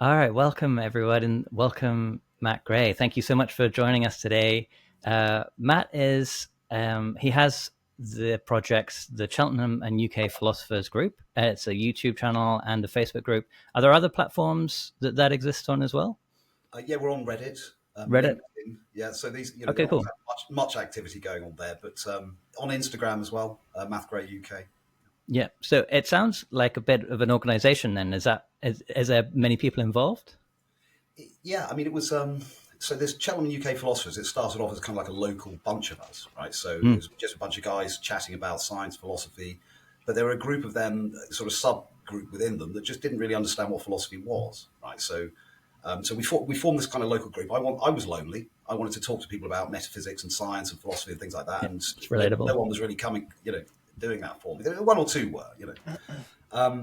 All right, welcome everyone, and welcome Matt Gray. Thank you so much for joining us today. Matt he has the projects, the Cheltenham and UK Philosophers Group. It's a YouTube channel and a Facebook group. Are there other platforms that exist on as well? Yeah, we're on Reddit, Reddit? LinkedIn. Yeah, so these, we Okay, don't cool. have much activity going on there, but on Instagram as well, Math Gray UK. Yeah, so it sounds like a bit of an organization then. Is there many people involved? Yeah, I mean, it was, so this Cheltenham UK Philosophers, it started off as kind of like a local bunch of us, right? So it was just a bunch of guys chatting about science, philosophy, but there were a group of them, sort of subgroup within them, that just didn't really understand what philosophy was, right? So we formed this kind of local group. I was lonely. I wanted to talk to people about metaphysics and science and philosophy and things like that. Yeah, And it's relatable. no one was really coming, doing that for me. One or two were.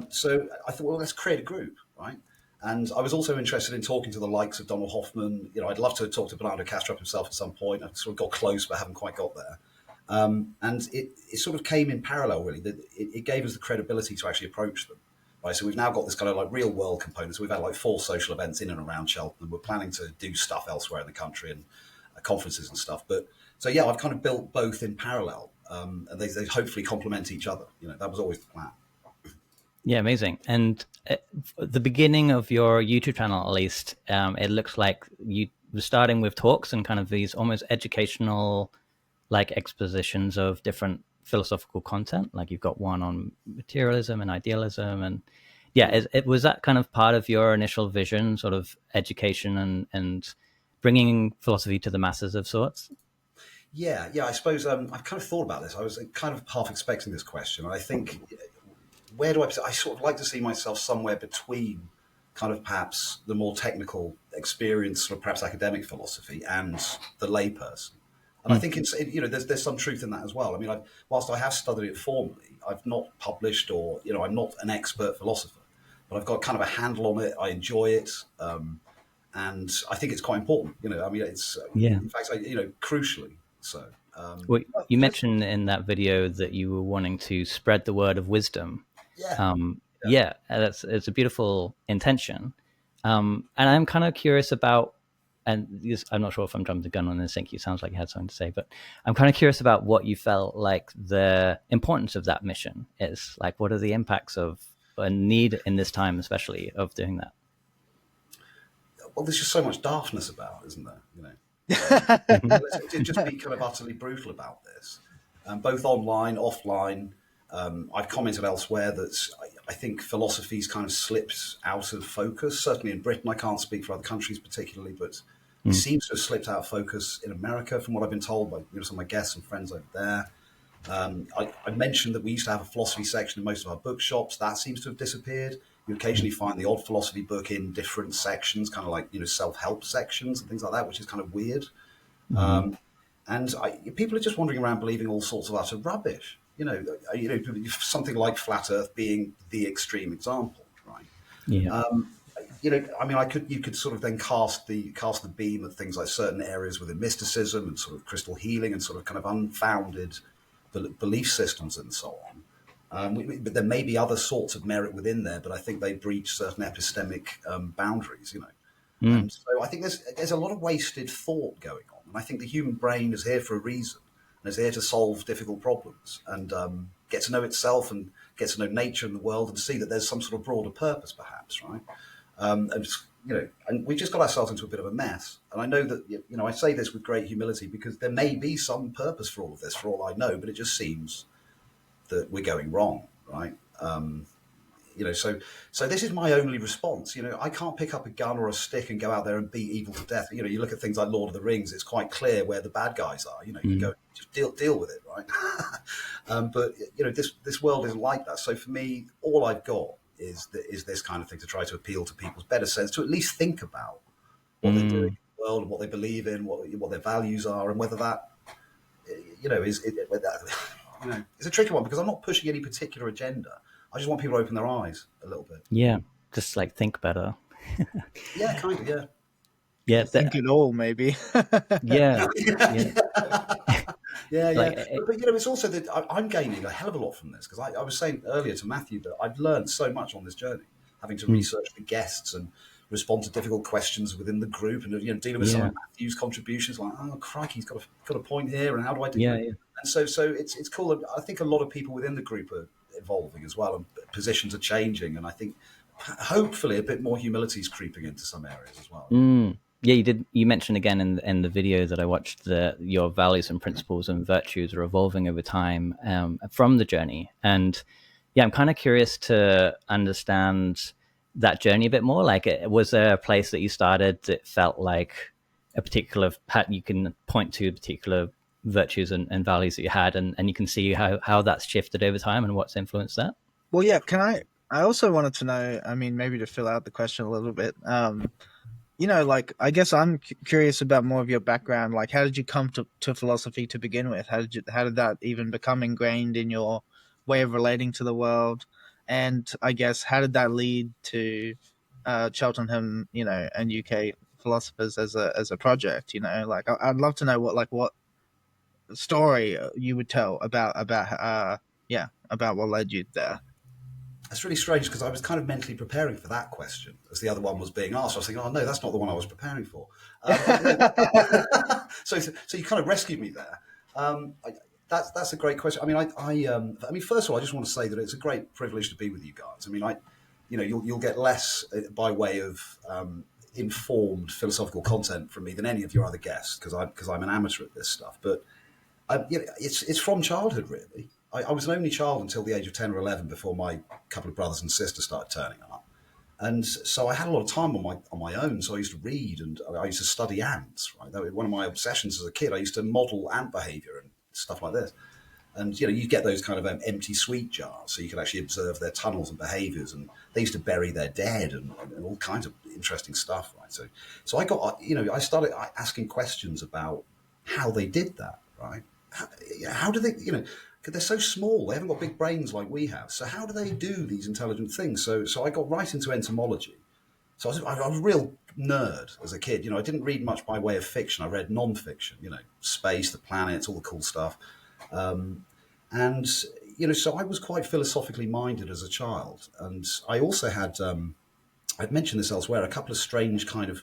So I thought, well, let's create a group, right? And I was also interested in talking to the likes of Donald Hoffman. I'd love to talk to Bernardo Kastrup himself at some point. I sort of got close, but haven't quite got there. And it sort of came in parallel, really. That it gave us the credibility to actually approach them. Right, so we've now got this kind of like real world component. So we've had like 4 social events in and around Cheltenham. We're planning to do stuff elsewhere in the country and conferences and stuff. But so yeah, I've kind of built both in parallel, and they hopefully complement each other. That was always the plan. Yeah, amazing. And at the beginning of your YouTube channel, at least, it looks like you were starting with talks and kind of these almost educational, like expositions of different philosophical content. Like you've got one on materialism and idealism, and yeah, it was that kind of part of your initial vision, sort of education and bringing philosophy to the masses of sorts. Yeah. I suppose I've kind of thought about this. I was kind of half expecting this question. I think where do I sort of like to see myself somewhere between kind of perhaps the more technical experience or perhaps academic philosophy and the layperson. And I think there's some truth in that as well. I mean, whilst I have studied it formally, I've not published or, I'm not an expert philosopher, but I've got kind of a handle on it. I enjoy it. And I think it's quite important, I mean, it's, in fact, crucially so. Well, you mentioned in that video that you were wanting to spread the word of wisdom. It's a beautiful intention. And I'm kind of curious about, and I'm not sure if I'm jumping the gun on this. Think you sounds like you had something to say, but I'm kind of curious about what you felt like the importance of that mission is. Like, what are the impacts of a need in this time, especially of doing that? Well, there's just so much daftness about, isn't there? Let's just be kind of utterly brutal about this, both online, offline. I've commented elsewhere that I think philosophy's kind of slipped out of focus. Certainly in Britain, I can't speak for other countries particularly, but it seems to have slipped out of focus in America, from what I've been told by some of my guests and friends over there. I mentioned that we used to have a philosophy section in most of our bookshops. That seems to have disappeared. You occasionally find the odd philosophy book in different sections, kind of like self-help sections and things like that, which is kind of weird. And people are just wandering around believing all sorts of utter rubbish. Something like flat Earth being the extreme example, right? Yeah. I mean, you could sort of then cast the beam at things like certain areas within mysticism and sort of crystal healing and sort of kind of unfounded belief systems and so on. But there may be other sorts of merit within there, but I think they breach certain epistemic boundaries, And so I think there's a lot of wasted thought going on. And I think the human brain is here for a reason, and is here to solve difficult problems and get to know itself and get to know nature and the world and see that there's some sort of broader purpose, perhaps, right? And we just got ourselves into a bit of a mess. And I know that, I say this with great humility because there may be some purpose for all of this, for all I know, but it just seems that we're going wrong, right? So this is my only response. I can't pick up a gun or a stick and go out there and beat evil to death. You look at things like Lord of the Rings; it's quite clear where the bad guys are. You go just deal with it, right? But this world isn't like that. So for me, all I've got is this kind of thing to try to appeal to people's better sense to at least think about what they're doing in the world and what they believe in, what their values are, and whether that it's a tricky one because I'm not pushing any particular agenda. I just want people to open their eyes a little bit. Yeah, just like think better. Yeah, kind of, yeah. Yeah, think it all, maybe. Yeah. Yeah. But it's also that I'm gaining a hell of a lot from this because I was saying earlier to Matthew that I've learned so much on this journey, having to research the guests and respond to difficult questions within the group, and dealing with some of Matthew's contributions, like, oh crikey, he's got a point here, and how do I do it? And so it's cool. I think a lot of people within the group are evolving as well, and positions are changing, and I think hopefully a bit more humility is creeping into some areas as well. Yeah, you mentioned again in the video that I watched that your values and principles and virtues are evolving over time from the journey. And yeah, I'm kind of curious to understand that journey a bit more. Like, was there a place that you started that felt like a particular, you can point to particular virtues and values that you had, and you can see how that's shifted over time and what's influenced that? Well, yeah, I also wanted to know, I mean, maybe to fill out the question a little bit, like, I guess I'm curious about more of your background. Like, how did you come to philosophy to begin with? How did that even become ingrained in your way of relating to the world? And I guess, how did that lead to Cheltenham, and UK philosophers as a project? Like, I'd love to know what story you would tell about what led you there. That's really strange, because I was kind of mentally preparing for that question as the other one was being asked. I was thinking, oh no, that's not the one I was preparing for. So you kind of rescued me there. That's a great question. I mean, first of all, I just want to say that it's a great privilege to be with you guys. I mean, you'll get less by way of informed philosophical content from me than any of your other guests, because I'm an amateur at this stuff. But it's from childhood, really. I was an only child until the age of 10 or 11 before my couple of brothers and sisters started turning up. And so I had a lot of time on my own. So I used to read, and I used to study ants, right? That was one of my obsessions as a kid. I used to model ant behavior and stuff like this. And, you get those kind of empty sweet jars, so you can actually observe their tunnels and behaviors. And they used to bury their dead and all kinds of interesting stuff, right? So I got, I started asking questions about how they did that, right? How do they, because they're so small, they haven't got big brains like we have. So how do they do these intelligent things? So I got right into entomology. So I was a real nerd as a kid. I didn't read much by way of fiction. I read non-fiction, space, the planets, all the cool stuff. And so I was quite philosophically minded as a child. And I also had, I'd mentioned this elsewhere, a couple of strange kind of,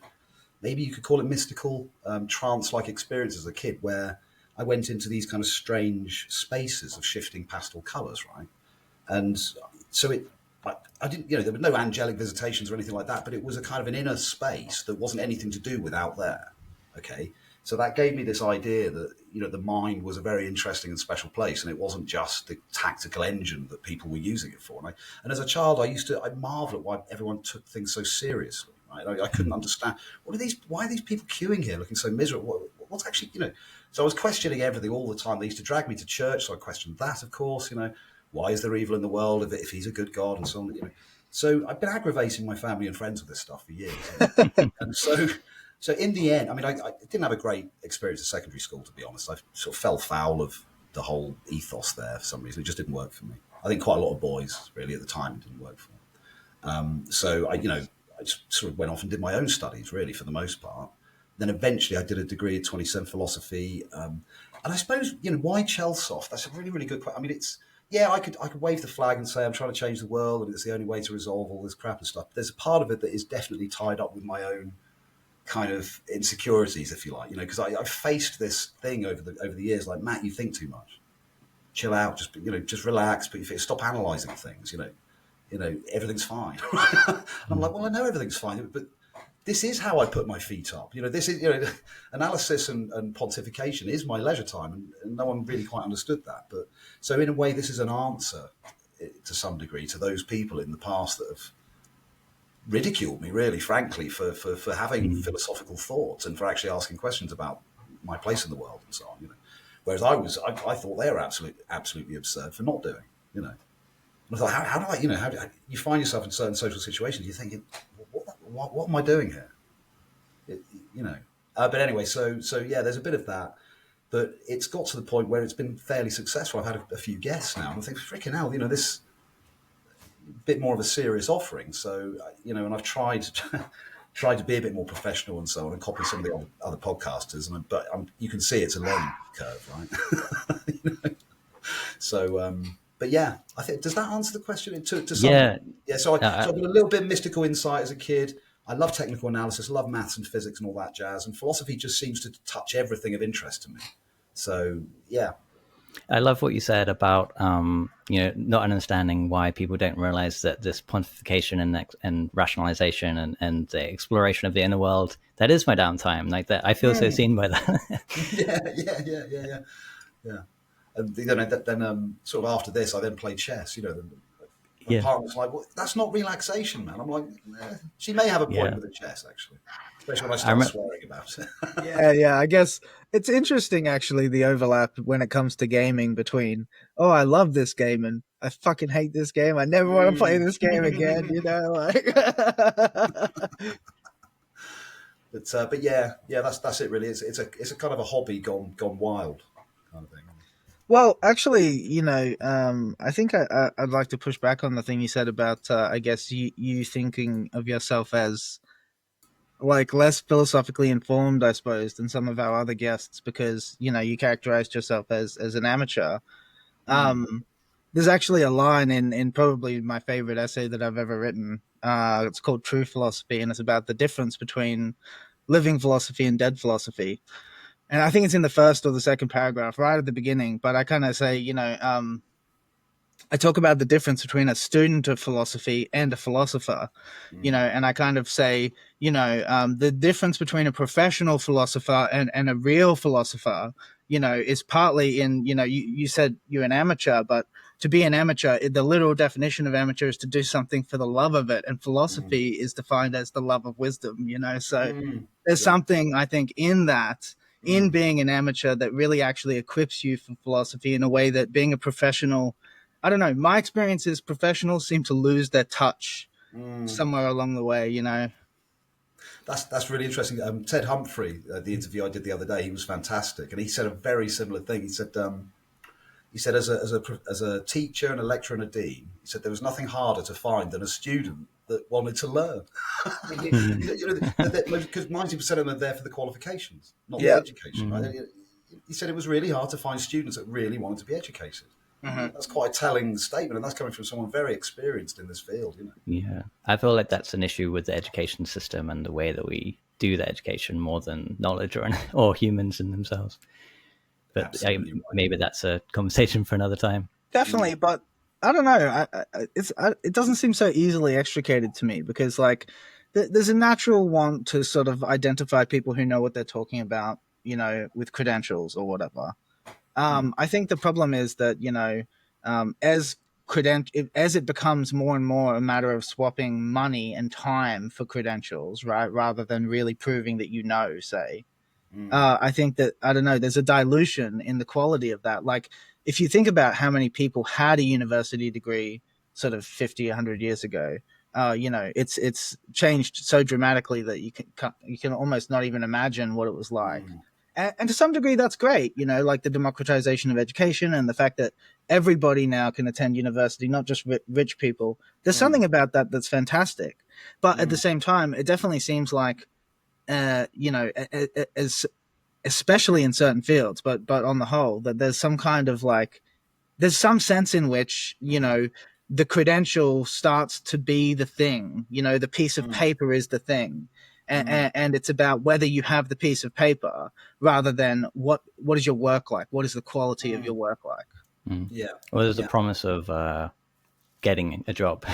maybe you could call it mystical, trance-like experiences as a kid, where I went into these kind of strange spaces of shifting pastel colours, right? And so I didn't, there were no angelic visitations or anything like that, but it was a kind of an inner space that wasn't anything to do with out there, okay? So that gave me this idea that, the mind was a very interesting and special place, and it wasn't just the tactical engine that people were using it for. And as a child, I marvel at why everyone took things so seriously, right? I couldn't understand, why are these people queuing here looking so miserable? What's actually, So I was questioning everything all the time. They used to drag me to church, so I questioned that, of course. Why is there evil in the world if he's a good God, and so on. So I've been aggravating my family and friends with this stuff for years. And so in the end, I mean, I didn't have a great experience at secondary school, to be honest. I sort of fell foul of the whole ethos there for some reason. It just didn't work for me. I think quite a lot of boys, really, at the time, it didn't work for them. So I just sort of went off and did my own studies, really, for the most part. Then eventually I did a degree at 27 philosophy. And I suppose, why Chelsoft? That's a really, really good question. I mean, I could wave the flag and say I'm trying to change the world and it's the only way to resolve all this crap and stuff. But there's a part of it that is definitely tied up with my own kind of insecurities, if you like, because I've faced this thing over the years, like, Matt, you think too much. Chill out, just relax, put your feet, stop analysing things, everything's fine. And I'm like, well, I know everything's fine, but this is how I put my feet up. This is, analysis and pontification is my leisure time, and no one really quite understood that. But so in a way, this is an answer to some degree to those people in the past that have ridiculed me, really, frankly, for having philosophical thoughts and for actually asking questions about my place in the world and so on. Whereas I thought they were absolutely absurd for not doing. And I thought, how do you find yourself in certain social situations? You're thinking, what am I doing here? But anyway, so yeah, there's a bit of that, but it's got to the point where it's been fairly successful. I've had a few guests now, and I think, freaking hell, this bit more of a serious offering. So and I've tried to be a bit more professional and so on, and copy some of the other podcasters, but you can see it's a learning curve, right? So. But yeah, I think, does that answer the question? To some, yeah. Yeah. So I've got a little bit of mystical insight as a kid. I love technical analysis, love maths and physics and all that jazz, and philosophy just seems to touch everything of interest to me. So yeah. I love what you said about not understanding why people don't realize that this pontification and rationalization and the exploration of the inner world, that is my downtime. Like that, I feel so seen by that. Yeah. And then sort of after this, I then played chess. My partner's like, "Well, that's not relaxation, man." I'm like, she may have a point with the chess, actually, especially when I start swearing about it. Yeah. I guess it's interesting, actually, the overlap when it comes to gaming between, oh, I love this game and I fucking hate this game. I never want to play this game again. Like. But yeah, that's it. Really, it's a kind of a hobby gone wild kind of thing. Well, actually, I think I'd like to push back on the thing you said about, I guess, you thinking of yourself as like less philosophically informed, I suppose, than some of our other guests, because you characterized yourself as an amateur. There's actually a line in probably my favorite essay that I've ever written. It's called True Philosophy, and it's about the difference between living philosophy and dead philosophy. And I think it's in the first or the second paragraph, right at the beginning. But I kind of say, I talk about the difference between a student of philosophy and a philosopher, and I kind of say, the difference between a professional philosopher and a real philosopher, is partly in, you said you're an amateur, but to be an amateur, the literal definition of amateur is to do something for the love of it. And philosophy is defined as the love of wisdom, so there's something, I think, in that, in being an amateur, that really actually equips you for philosophy in a way that being a professional, I don't know, my experience is professionals seem to lose their touch somewhere along the way, That's really interesting. Ted Humphrey, the interview I did the other day, he was fantastic, and he said a very similar thing. He said as a teacher and a lecturer and a dean, he said there was nothing harder to find than a student that wanted to learn. Because 90% of them are there for the qualifications, not the education. Right? He said it was really hard to find students that really wanted to be educated. That's quite a telling statement, and that's coming from someone very experienced in this field. Yeah, I feel like that's an issue with the education system and the way that we do the education more than knowledge or humans in themselves. But maybe that's a conversation for another time. Definitely, but I don't know. It doesn't seem so easily extricated to me, because like there's a natural want to sort of identify people who know what they're talking about, with credentials or whatever. I think the problem is that as it becomes more and more a matter of swapping money and time for credentials, right, rather than really proving that say. I think that, I don't know, there's a dilution in the quality of that. Like, if you think about how many people had a university degree sort of 50, 100 years ago, it's changed so dramatically that you can almost not even imagine what it was like. And to some degree, that's great, like the democratization of education and the fact that everybody now can attend university, not just rich people. There's something about that that's fantastic. But at the same time, it definitely seems like, as especially in certain fields, but on the whole, that there's some kind of there's some sense in which, the credential starts to be the thing, the piece of paper is the thing. And it's about whether you have the piece of paper rather than what is your work like? What is the quality of your work like? Yeah. Well, there's a promise of getting a job.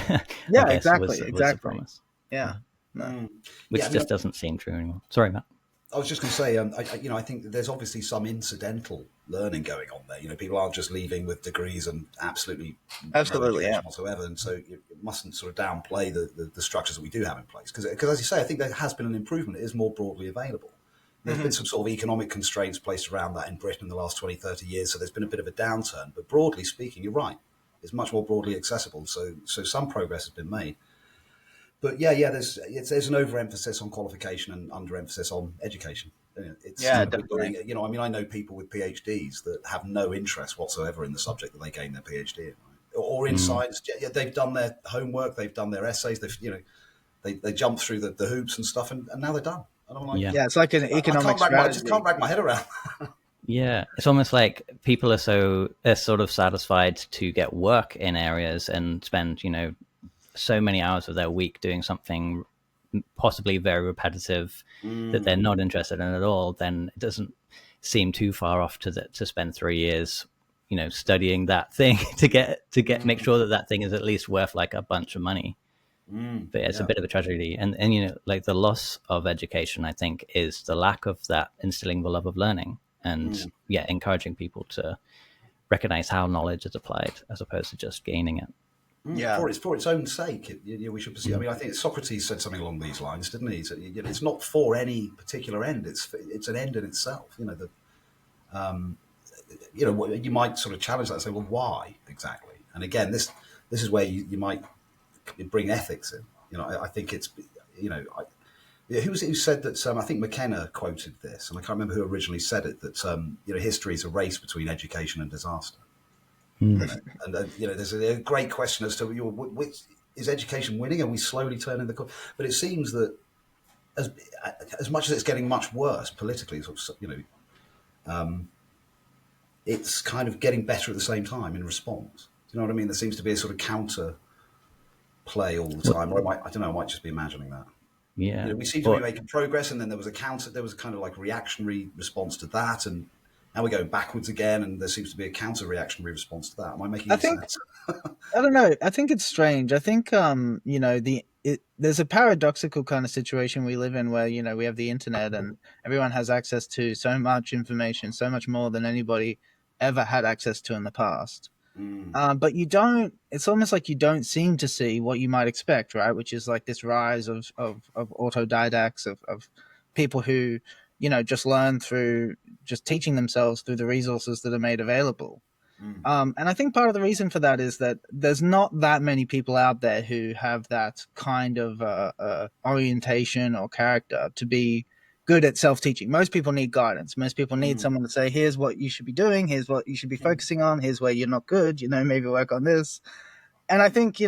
Yeah, I guess, exactly. was the promise. Yeah. No. Which just doesn't seem true anymore. Sorry, Matt. I was just going to say, I think that there's obviously some incidental learning going on there. People aren't just leaving with degrees and absolutely no education whatsoever. And so you mustn't sort of downplay the structures that we do have in place. Because as you say, I think there has been an improvement. It is more broadly available. There's been some sort of economic constraints placed around that in Britain in the last 20, 30 years. So there's been a bit of a downturn. But broadly speaking, you're right. It's much more broadly accessible. So some progress has been made. But there's an overemphasis on qualification and underemphasis on education. Definitely. I know people with PhDs that have no interest whatsoever in the subject that they gain their PhD in, right? Or in science. Yeah, they've done their homework, they've done their essays, they jump through the hoops and stuff, and now they're done. And I'm like, it's like an economic strategy. I just can't wrap my head around that. Yeah, it's almost like people are sort of satisfied to get work in areas and spend, so many hours of their week doing something possibly very repetitive, that they're not interested in at all, then it doesn't seem too far off to spend 3 years, studying that thing to make sure that thing is at least worth like a bunch of money. But it's a bit of a tragedy, and like the loss of education, I think, is the lack of that instilling the love of learning, and encouraging people to recognize how knowledge is applied as opposed to just gaining it. Yeah. For its own sake, we should pursue. I mean, I think Socrates said something along these lines, didn't he? So, it's not for any particular end; it's an end in itself. You might sort of challenge that and say, well, why exactly? And again, this is where you might bring ethics in. I think it's who was it who said that? I think McKenna quoted this, and I can't remember who originally said it. That history is a race between education and disaster. And there's a great question as to which is education winning? Are we slowly turning the corner? But it seems that as much as it's getting much worse politically, it's kind of getting better at the same time in response. Do you know what I mean? There seems to be a sort of counter play all the time. Or I don't know. I might just be imagining that. Yeah, we seem to be making progress, and then there was a counter. There was a kind of like reactionary response to that, and now we're going backwards again, and there seems to be a counter-reactionary response to that. Am I making sense? I don't know. I think it's strange. I think there's a paradoxical kind of situation we live in where we have the internet and everyone has access to so much information, so much more than anybody ever had access to in the past. But you don't. It's almost like you don't seem to see what you might expect, right? Which is like this rise of autodidacts, of people who just learn through just teaching themselves through the resources that are made available. And I think part of the reason for that is that there's not that many people out there who have that kind of orientation or character to be good at self-teaching. Most people need guidance. Most people need someone to say, here's what you should be doing. Here's what you should be focusing on. Here's where you're not good, maybe work on this. And I think,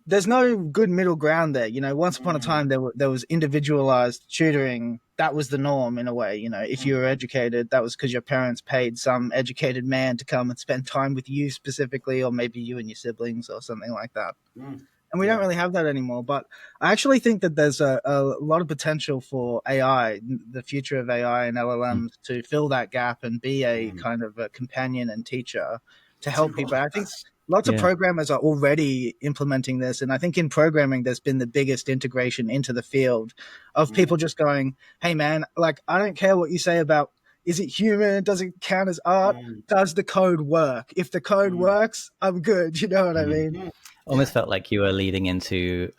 there's no good middle ground there. Once upon a time, there was individualized tutoring. That was the norm in a way. If you were educated, that was because your parents paid some educated man to come and spend time with you specifically, or maybe you and your siblings or something like that. And we don't really have that anymore. But I actually think that there's a lot of potential for AI, the future of AI and LLMs, to fill that gap and be a kind of a companion and teacher to help people. I think lots of programmers are already implementing this. And I think in programming, there's been the biggest integration into the field of people just going, hey, man, like, I don't care what you say about, is it human? Does it count as art? Does the code work? If the code works, I'm good. You know what I mean? Almost felt like you were leading into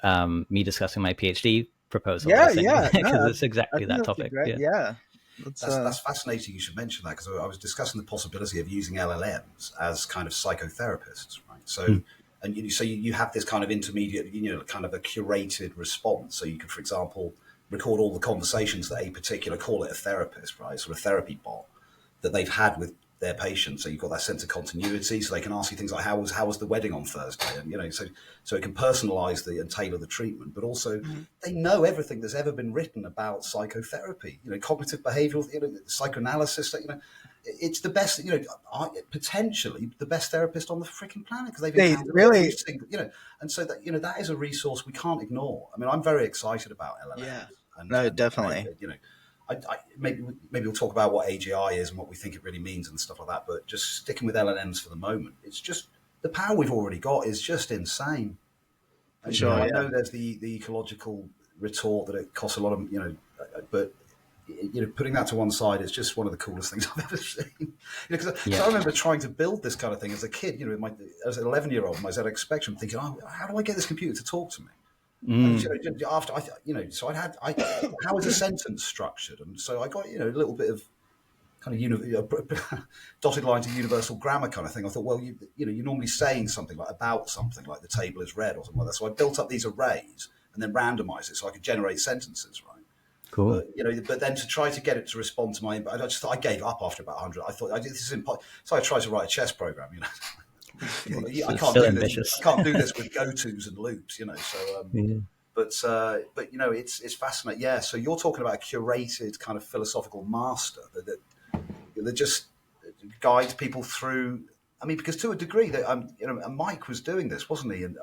me discussing my PhD proposal. Yeah. Because it's exactly that topic. Yeah. That's fascinating you should mention that, because I was discussing the possibility of using LLMs as kind of psychotherapists, right? So, and you have this kind of intermediate, kind of a curated response. So you could, for example, record all the conversations that a particular, call it a therapist, right? Sort of therapy bot that they've had with their patients. So you've got that sense of continuity, so they can ask you things like, how was the wedding on Thursday? And, so it can personalize and tailor the treatment, but also they know everything that's ever been written about psychotherapy, cognitive behavioral, psychoanalysis, it's the best, potentially the best therapist on the freaking planet, because they've really, and so that, that is a resource we can't ignore. I mean, I'm very excited about LLMs. Yeah. And definitely. Maybe we'll talk about what AGI is and what we think it really means and stuff like that. But just sticking with LLMs for the moment, it's just the power we've already got is just insane. And, sure, I know there's the ecological retort that it costs a lot of, but putting that to one side, it's just one of the coolest things I've ever seen. Because I remember trying to build this kind of thing as a kid. As an 11-year-old, my ZX Spectrum, thinking, "Oh, how do I get this computer to talk to me?" And, so how is a sentence structured? And so I got, a little bit of kind of dotted line to universal grammar kind of thing. I thought, well, you're normally saying something like about something, like the table is red or something like that. So I built up these arrays and then randomized it so I could generate sentences, right? Cool. But then to try to get it to respond to my input, I gave up after about 100. I thought, this is impossible. So I tried to write a chess program, I can't do this with go-tos and loops, So, but it's fascinating. Yeah. So you're talking about a curated kind of philosophical master that just guides people through. I mean, because to a degree, that Mike was doing this, wasn't he? And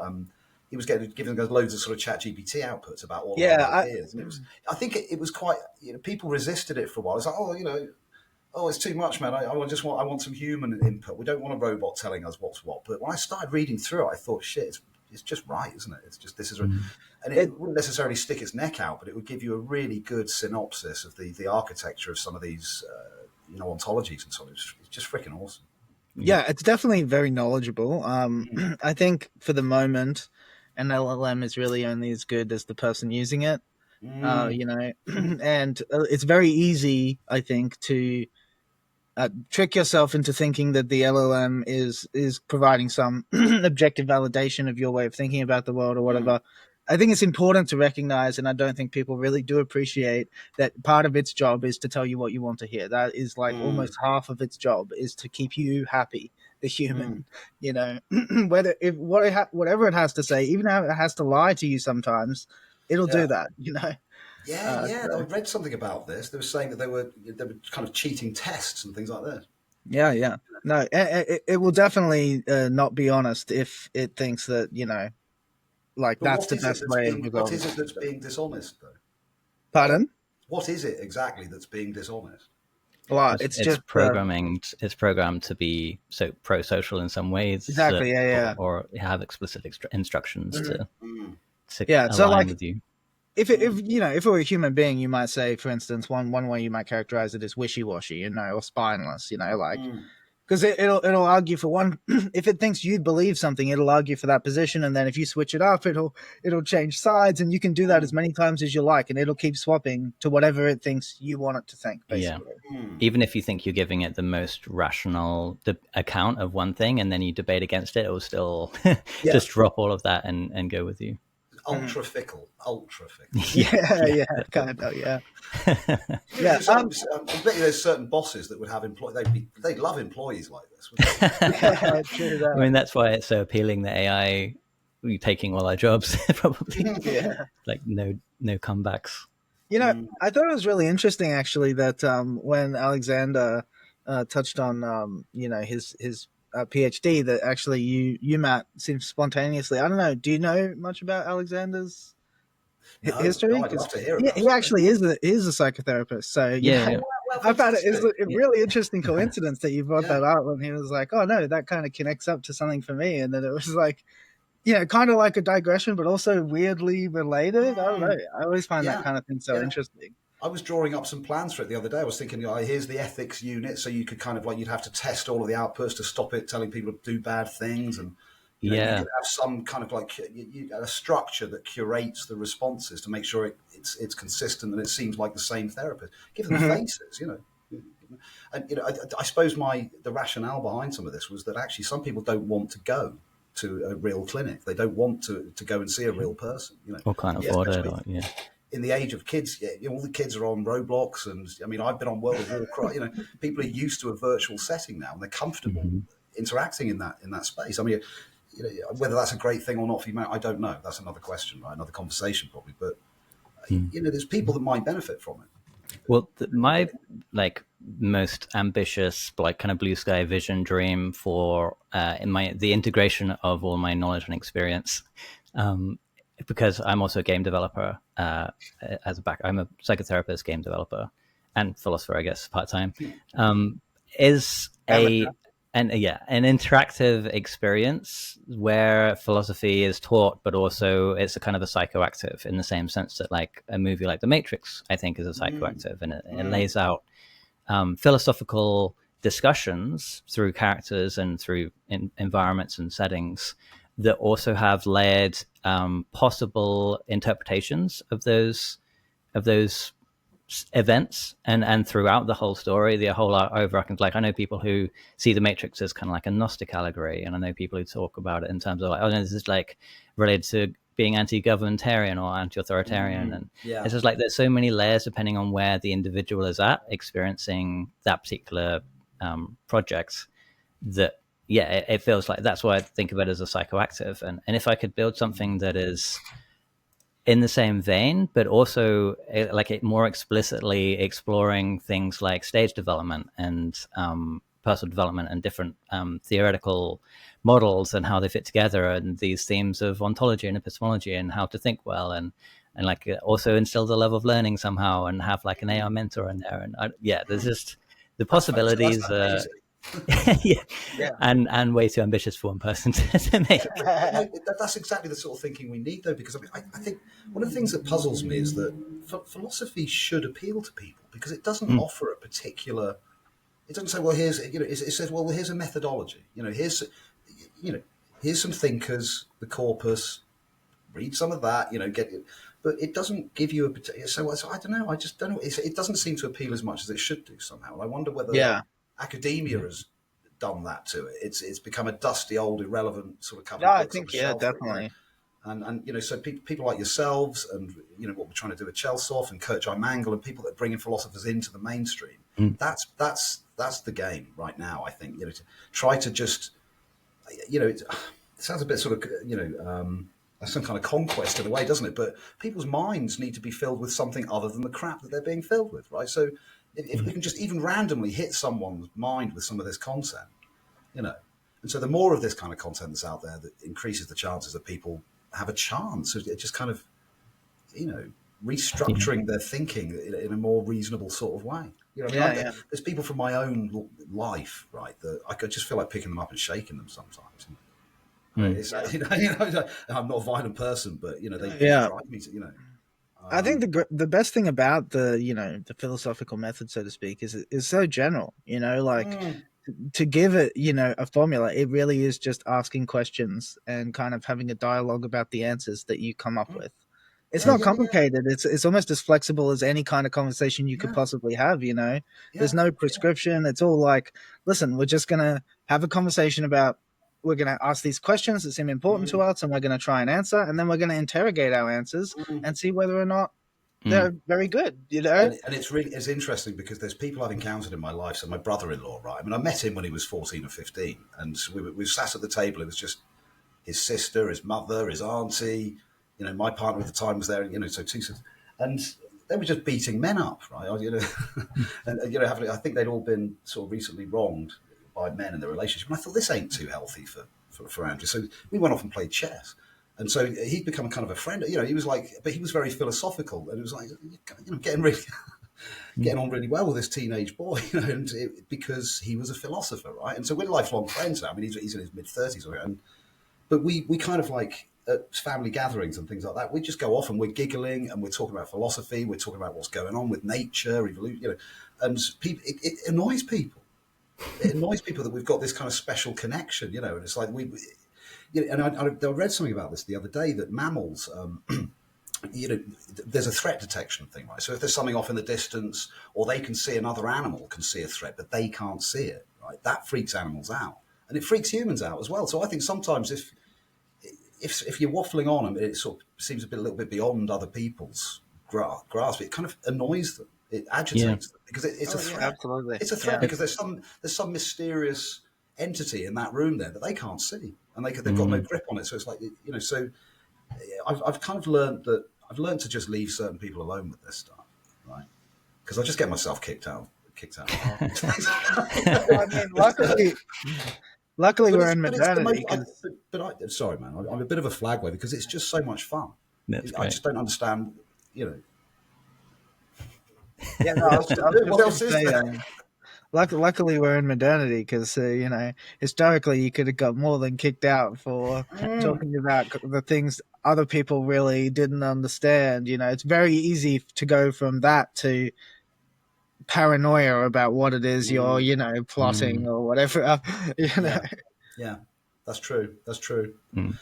he was giving us loads of sort of chat GPT outputs about all of our Yeah, ideas. And I think it was quite, people resisted it for a while. It's like, oh, it's too much, man. I want some human input. We don't want a robot telling us what's what. But when I started reading through it, I thought, shit, it's just right, isn't it? It's just, and it wouldn't necessarily stick its neck out, but it would give you a really good synopsis of the architecture of some of these, ontologies and so on. It's just freaking awesome. Yeah, it's definitely very knowledgeable. I think for the moment, an LLM is really only as good as the person using it. And it's very easy, I think, to trick yourself into thinking that the LLM is providing some objective validation of your way of thinking about the world or whatever. I think it's important to recognize, and I don't think people really do appreciate, that part of its job is to tell you what you want to hear. That is like almost half of its job, is to keep you happy, the human. Whatever it has to say, even how it has to lie to you sometimes, it'll do that. Yeah. I read something about this. They were saying that they were kind of cheating tests and things like this. Yeah. No, it will definitely not be honest if it thinks that, like but that's the best way of resolving. What is it that's being dishonest, though? Pardon? What is it exactly that's being dishonest? Well, it's just programming. It's programmed to be so pro-social in some ways. Exactly. Or have explicit instructions to align so like, with you. If it were a human being, you might say, for instance, one way you might characterize it as wishy-washy, or spineless, because it'll argue for one. If it thinks you believe something, it'll argue for that position, and then if you switch it up, it'll change sides, and you can do that as many times as you like, and it'll keep swapping to whatever it thinks you want it to think. Basically, even if you think you're giving it the most rational account of one thing, and then you debate against it, it will still just drop all of that and go with you. Ultra fickle. Yeah, kind of, yeah. I bet you there's certain bosses that would have they'd love employees like this. True that. I mean, that's why it's so appealing that AI taking all our jobs, probably. Like no comebacks. I thought it was really interesting actually that when Alexander touched on his PhD, that actually you Matt, seems spontaneously. I don't know. Do you know much about Alexander's history? No, I'd love to hear about he actually is a psychotherapist. So I found it a really interesting coincidence that you brought that up when he was like, "Oh no, that kind of connects up to something for me," and then it was like, kind of like a digression, but also weirdly related. I don't know. I always find that kind of thing so interesting. I was drawing up some plans for it the other day. I was thinking, here's the ethics unit, so you could kind of you'd have to test all of the outputs to stop it telling people to do bad things, and you could have some kind of a structure that curates the responses to make sure it's consistent and it seems like the same therapist. Give them faces, And I suppose the rationale behind some of this was that actually some people don't want to go to a real clinic. They don't want to go and see a real person. Or can't afford it. In the age of kids, all the kids are on Roblox, and I mean, I've been on World of Warcraft. People are used to a virtual setting now, and they're comfortable interacting in that space. I mean, whether that's a great thing or not for you, I don't know. That's another question, right? Another conversation, probably. But there's people that might benefit from it. Well, my most ambitious, kind of blue sky vision dream for the integration of all my knowledge and experience. Because I'm also a game developer I'm a psychotherapist, game developer, and philosopher, I guess, part-time, is an interactive experience where philosophy is taught, but also it's a kind of a psychoactive in the same sense that like a movie like The Matrix, I think, is a psychoactive, and it lays out philosophical discussions through characters and through environments and settings that also have layered possible interpretations of those events and throughout the whole story, the whole overarching. Like I know people who see The Matrix as kind of like a Gnostic allegory, and I know people who talk about it in terms of like, oh no, this is like related to being anti-governmentarian or anti-authoritarian, and it's just like there's so many layers depending on where the individual is at experiencing that particular project that. Yeah, it feels like that's why I think of it as a psychoactive. And if I could build something that is in the same vein, but also like it more explicitly exploring things like stage development and personal development and different theoretical models and how they fit together, and these themes of ontology and epistemology and how to think well, and like also instills a level of learning somehow, and have like an AI mentor in there. And there's just the possibilities. That's yeah. Yeah. And way too ambitious for one person to make. That's exactly the sort of thinking we need, though, because I think one of the things that puzzles me is that philosophy should appeal to people, because it doesn't offer a particular. It doesn't say, well, here's it says, well, here's a methodology. Here's some thinkers, the corpus. Read some of that, get it. But it doesn't give you a particular. So I don't know. I just don't know. It doesn't seem to appeal as much as it should do somehow. And I wonder whether academia has done that to it. It's become a dusty, old, irrelevant sort of couple of books. I think definitely. And so people like yourselves, and what we're trying to do with Chelsoff and Kirchheim Mangle, and people that are bringing philosophers into the mainstream. That's the game right now. I think to try to just it sounds a bit sort of some kind of conquest in a way, doesn't it? But people's minds need to be filled with something other than the crap that they're being filled with, right? So if we can just even randomly hit someone's mind with some of this content, and so the more of this kind of content that's out there, that increases the chances that people have a chance of just kind of, restructuring their thinking in a more reasonable sort of way. There's people from my own life, right, that I could just feel like picking them up and shaking them sometimes. I'm not a violent person, but they drive me to. I think the best thing about the philosophical method, so to speak, is so general. To give it a formula, it really is just asking questions and kind of having a dialogue about the answers that you come up with. It's not complicated. It's almost as flexible as any kind of conversation you could possibly have. There's no prescription. It's all like, listen, we're just gonna have a conversation about. We're going to ask these questions that seem important to us, and we're going to try and answer, and then we're going to interrogate our answers and see whether or not they're very good, And it's interesting, because there's people I've encountered in my life. So my brother-in-law, right? I mean, I met him when he was 14 or 15, and we sat at the table. It was just his sister, his mother, his auntie. My partner at the time was there. So two sisters, and they were just beating men up, right? And I think they'd all been sort of recently wronged by men in their relationship. And I thought, this ain't too healthy for Andrew. So we went off and played chess. And so he'd become kind of a friend. He was like, but he was very philosophical. And it was like, getting on really well with this teenage boy, because he was a philosopher, right? And so we're lifelong friends now. I mean, he's in his mid-30s. But we kind of like, at family gatherings and things like that, we just go off and we're giggling and we're talking about philosophy. We're talking about what's going on with nature, evolution, and people, it annoys people. It annoys people that we've got this kind of special connection, and it's like and I read something about this the other day, that mammals, there's a threat detection thing, right? So if there's something off in the distance, or they can see another animal can see a threat, but they can't see it, right? That freaks animals out, and it freaks humans out as well. So I think sometimes if you're waffling on and it sort of seems a little bit beyond other people's grasp, it kind of annoys them. It agitates them, because it's a threat. Absolutely. It's a threat because there's some mysterious entity in that room there that they can't see, and they've got no grip on it. So it's like, so I've kind of learned to just leave certain people alone with this stuff, right? Because I just get myself kicked out. I mean, luckily we're in modernity. Sorry, man, I'm a bit of a flagway, because it's just so much fun. I just don't understand, Yeah, no, I was what else is there? Luckily, we're in modernity, because historically you could have got more than kicked out for talking about the things other people really didn't understand. It's very easy to go from that to paranoia about what it is you're plotting or whatever. Yeah, that's true. And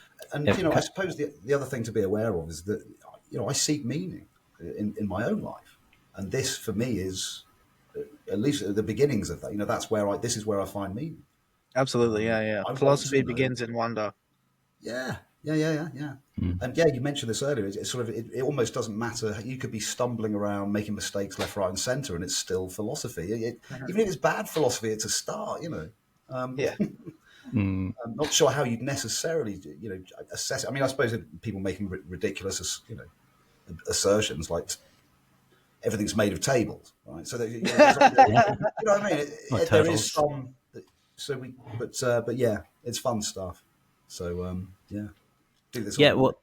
I suppose the other thing to be aware of is that I seek meaning in my own life, and this for me is at least at the beginnings of that. This is where I find meaning. Absolutely, yeah. Philosophy begins in wonder. Yeah. And you mentioned this earlier. It's sort of it almost doesn't matter. You could be stumbling around, making mistakes left, right, and centre, and it's still philosophy. Even if it's bad philosophy, it's a start. I'm not sure how you'd necessarily assess it. I mean, I suppose people making ridiculous assertions like everything's made of tables, right? So you know what I mean. There is some but yeah, it's fun stuff. So yeah, do this Yeah, all. well,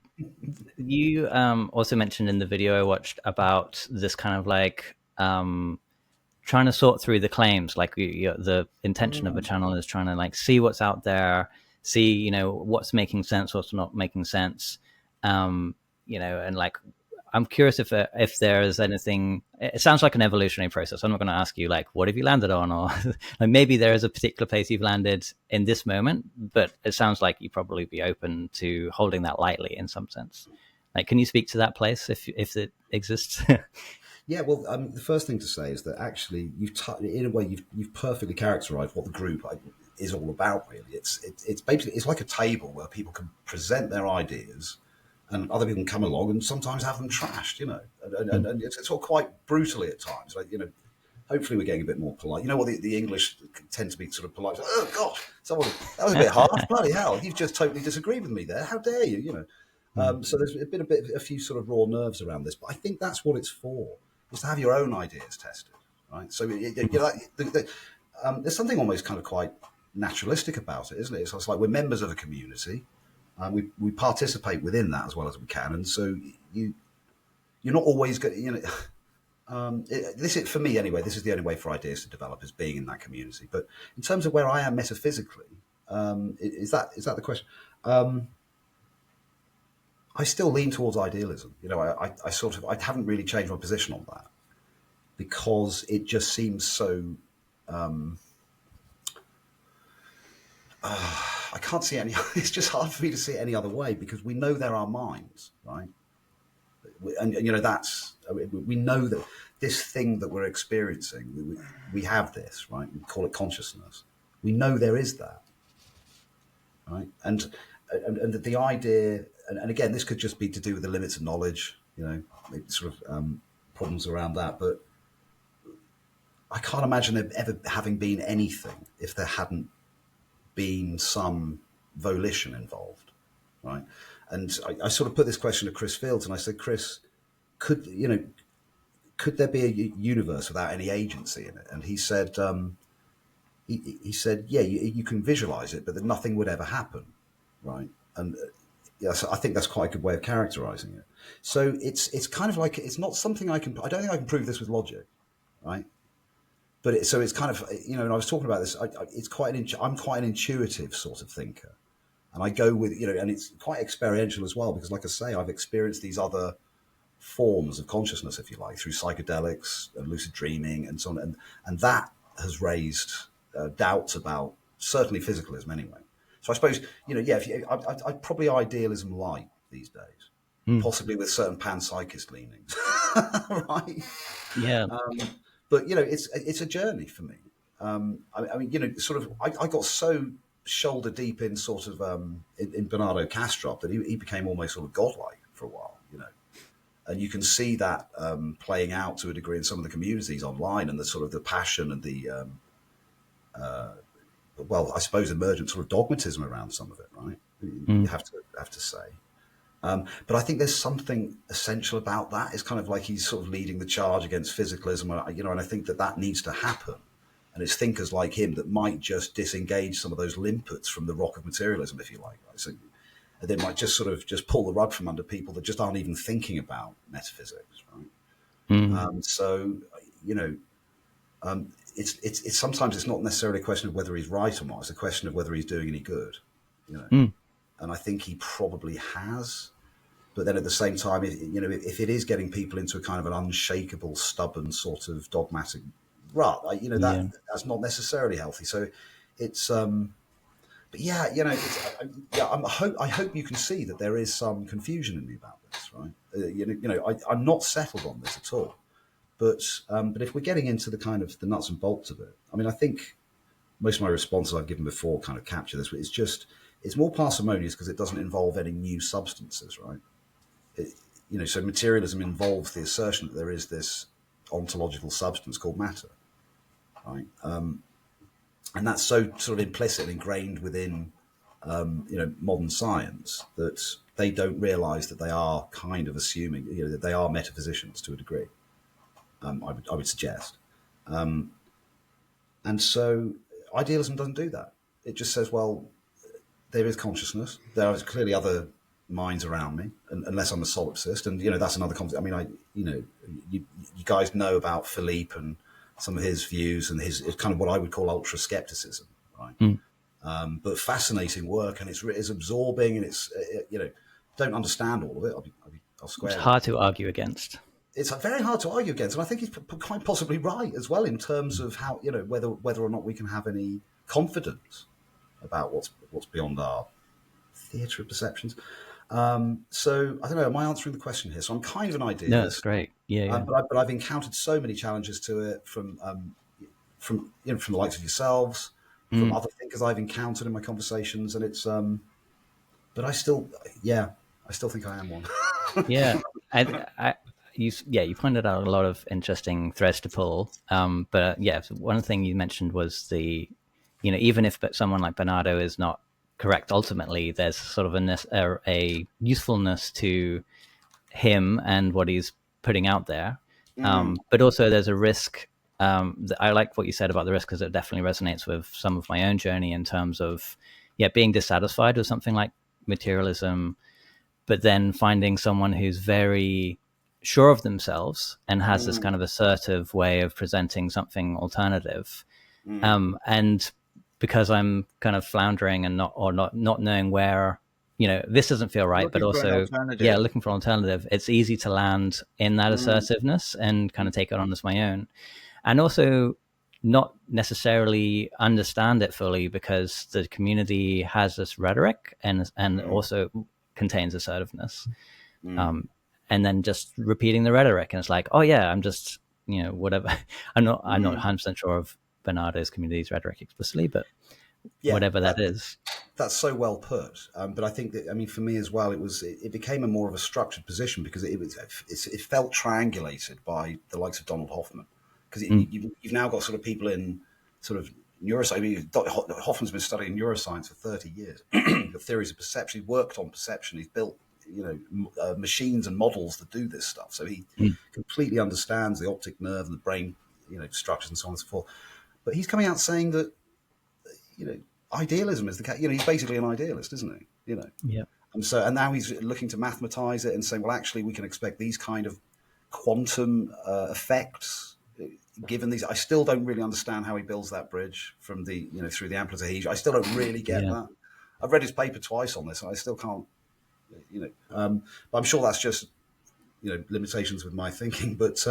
you also mentioned in the video I watched about this kind of like trying to sort through the claims. Like the intention of a channel is trying to like see what's out there, see what's making sense, what's not making sense, and like I'm curious if there is anything. It sounds like an evolutionary process. I'm not going to ask you like what have you landed on, or like maybe there is a particular place you've landed in this moment, but it sounds like you probably be open to holding that lightly in some sense. Like, can you speak to that place if it exists? Yeah, well, the first thing to say is that actually in a way you've perfectly characterised what the group is all about. Really, it's basically it's like a table where people can present their ideas, and other people can come along and sometimes have them trashed. And it's all quite brutally at times. Like hopefully we're getting a bit more polite. You know what the English tend to be sort of polite. Like, oh gosh, that was a bit harsh. Bloody hell, you've just totally disagreed with me there. How dare you? So there's been a few sort of raw nerves around this, but I think that's what it's for. Is to have your own ideas tested, right? So there's something almost kind of quite naturalistic about it, isn't it? It's like we're members of a community, we participate within that as well as we can, and so you're not always going. For me anyway. This is the only way for ideas to develop is being in that community. But in terms of where I am metaphysically, is that the question? I still lean towards idealism. I haven't really changed my position on that because it just seems so. I can't see any. It's just hard for me to see it any other way because we know there are minds, right? And we know that this thing that we're experiencing, we have this, right? We call it consciousness. We know there is that, right? And the idea, and again, this could just be to do with the limits of knowledge, maybe sort of problems around that. But I can't imagine there ever having been anything if there hadn't been some volition involved, right? And I sort of put this question to Chris Fields, and I said, Chris, could there be a universe without any agency in it? And he said, he said, yeah, you can visualize it, but that nothing would ever happen, right? And so I think that's quite a good way of characterizing it. So it's kind of like it's not something I don't think I can prove this with logic, right? But it's kind of and I was talking about this. I'm quite an intuitive sort of thinker, and I go with and it's quite experiential as well because, like I say, I've experienced these other forms of consciousness, if you like, through psychedelics and lucid dreaming and so on, and that has raised doubts about certainly physicalism anyway. So I suppose I'd probably idealism light these days, possibly with certain panpsychist leanings, right? Yeah. But it's a journey for me. I mean, sort of, I got so shoulder deep in sort of in Bernardo Kastrup that he became almost sort of godlike for a while, and you can see that playing out to a degree in some of the communities online and the sort of the passion and the I suppose emergent sort of dogmatism around some of it, right? You have to say. But I think there's something essential about that. It's kind of like he's sort of leading the charge against physicalism, and I think that needs to happen. And it's thinkers like him that might just disengage some of those limpets from the rock of materialism, if you like. Right? So they might just sort of just pull the rug from under people that just aren't even thinking about metaphysics, right? It's sometimes it's not necessarily a question of whether he's right or not. It's a question of whether he's doing any good, And I think he probably has. But then at the same time, if it is getting people into a kind of an unshakable, stubborn sort of dogmatic rut, that's not necessarily healthy. So it's, but yeah, I hope you can see that there is some confusion in me about this, right? I'm not settled on this at all. But if we're getting into the kind of the nuts and bolts of it, I mean, I think most of my responses I've given before kind of capture this. But it's more parsimonious because it doesn't involve any new substances, right? So materialism involves the assertion that there is this ontological substance called matter, right? And that's so sort of implicit and ingrained within, modern science that they don't realise that they are kind of assuming, that they are metaphysicians to a degree. I would suggest, and so idealism doesn't do that. It just says, well, there is consciousness. There are clearly other minds around me, unless I'm a solipsist, and that's another concept. I mean, you guys know about Philippe and some of his views and his kind of what I would call ultra skepticism, right? But fascinating work, and it's absorbing, and it's don't understand all of it. I'll square. It's hard to argue against. It's very hard to argue against, and I think he's quite possibly right as well in terms of how whether or not we can have any confidence about what's beyond our theatre of perceptions. So I don't know. Am I answering the question here? So I'm kind of an idealist. No, that's great. Yeah. But I've encountered so many challenges to it from the likes of yourselves, from other thinkers I've encountered in my conversations, and it's. But I still think I am one. Yeah, you pointed out a lot of interesting threads to pull. But one thing you mentioned was even if someone like Bernardo is not correct, ultimately there's sort of a usefulness to him and what he's putting out there. But also there's a risk. I like what you said about the risk because it definitely resonates with some of my own journey in terms of being dissatisfied with something like materialism, but then finding someone who's very sure of themselves and has this kind of assertive way of presenting something alternative. And because I'm kind of floundering and not knowing where, this doesn't feel right, but also, looking for an alternative, it's easy to land in that assertiveness and kind of take it on as my own. And also not necessarily understand it fully because the community has this rhetoric and also contains assertiveness. And then just repeating the rhetoric, and it's like, oh yeah, I'm just whatever. I'm not 100% sure of Bernardo's community's rhetoric explicitly, but whatever that is. That's so well put. But I think that for me as well, it became a more of a structured position because it felt triangulated by the likes of Donald Hoffman, because you've now got sort of people in sort of neuroscience. Hoffman's been studying neuroscience for 30 years. The theories of perception. He worked on perception. He's built machines and models that do this stuff. So he completely understands the optic nerve and the brain, structures and so on and so forth. But he's coming out saying that, idealism is the case. He's basically an idealist, isn't he? Yeah. And now he's looking to mathematize it and saying, well, actually, we can expect these kind of quantum effects. Given these, I still don't really understand how he builds that bridge from the, through the amplitude. I still don't really get that. I've read his paper twice on this, and I still can't. But I'm sure that's just limitations with my thinking. But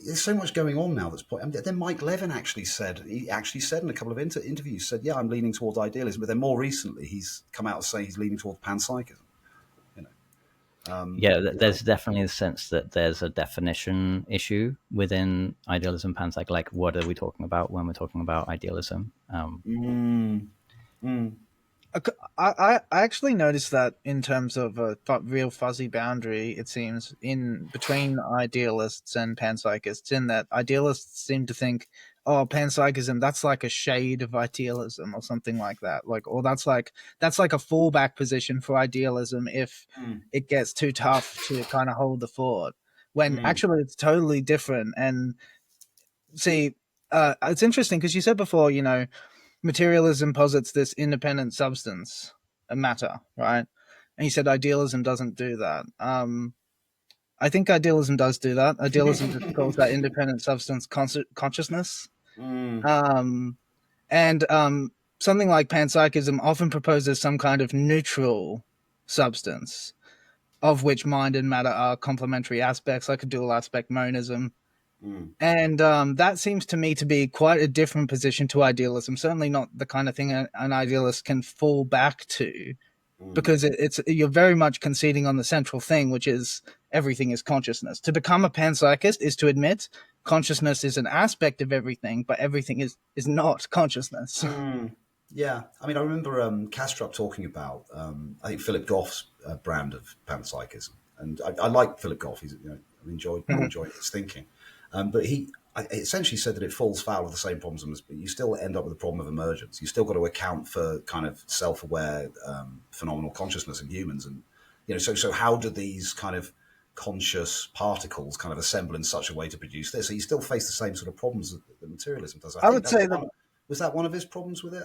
there's so much going on now. Then Mike Levin actually said in a couple of interviews said, yeah, I'm leaning towards idealism. But then more recently, he's come out and saying he's leaning towards panpsychism. There's definitely a sense that there's a definition issue within idealism, panpsych. Like, what are we talking about when we're talking about idealism? I actually noticed that in terms of a real fuzzy boundary, it seems, in between idealists and panpsychists, in that idealists seem to think, oh, panpsychism, that's like a shade of idealism or something like that. Or that's like a fallback position for idealism if it gets too tough to kind of hold the fort. When actually it's totally different. And see, it's interesting because you said before, materialism posits this independent substance, a matter, right? And you said idealism doesn't do that. I think idealism does do that. Idealism just calls that independent substance consciousness. And something like panpsychism often proposes some kind of neutral substance, of which mind and matter are complementary aspects, like a dual aspect monism. And that seems to me to be quite a different position to idealism. Certainly not the kind of thing an idealist can fall back to, because you're very much conceding on the central thing, which is everything is consciousness. To become a panpsychist is to admit consciousness is an aspect of everything, but everything is not consciousness. Yeah, I remember Kastrup talking about I think Philip Goff's brand of panpsychism, and I like Philip Goff. He's I enjoy his thinking. But he essentially said that it falls foul of the same problems, but you still end up with the problem of emergence. You still got to account for kind of self-aware phenomenal consciousness in humans, and so how do these kind of conscious particles kind of assemble in such a way to produce this? So you still face the same sort of problems that materialism does. I would say that Was that one of his problems with it?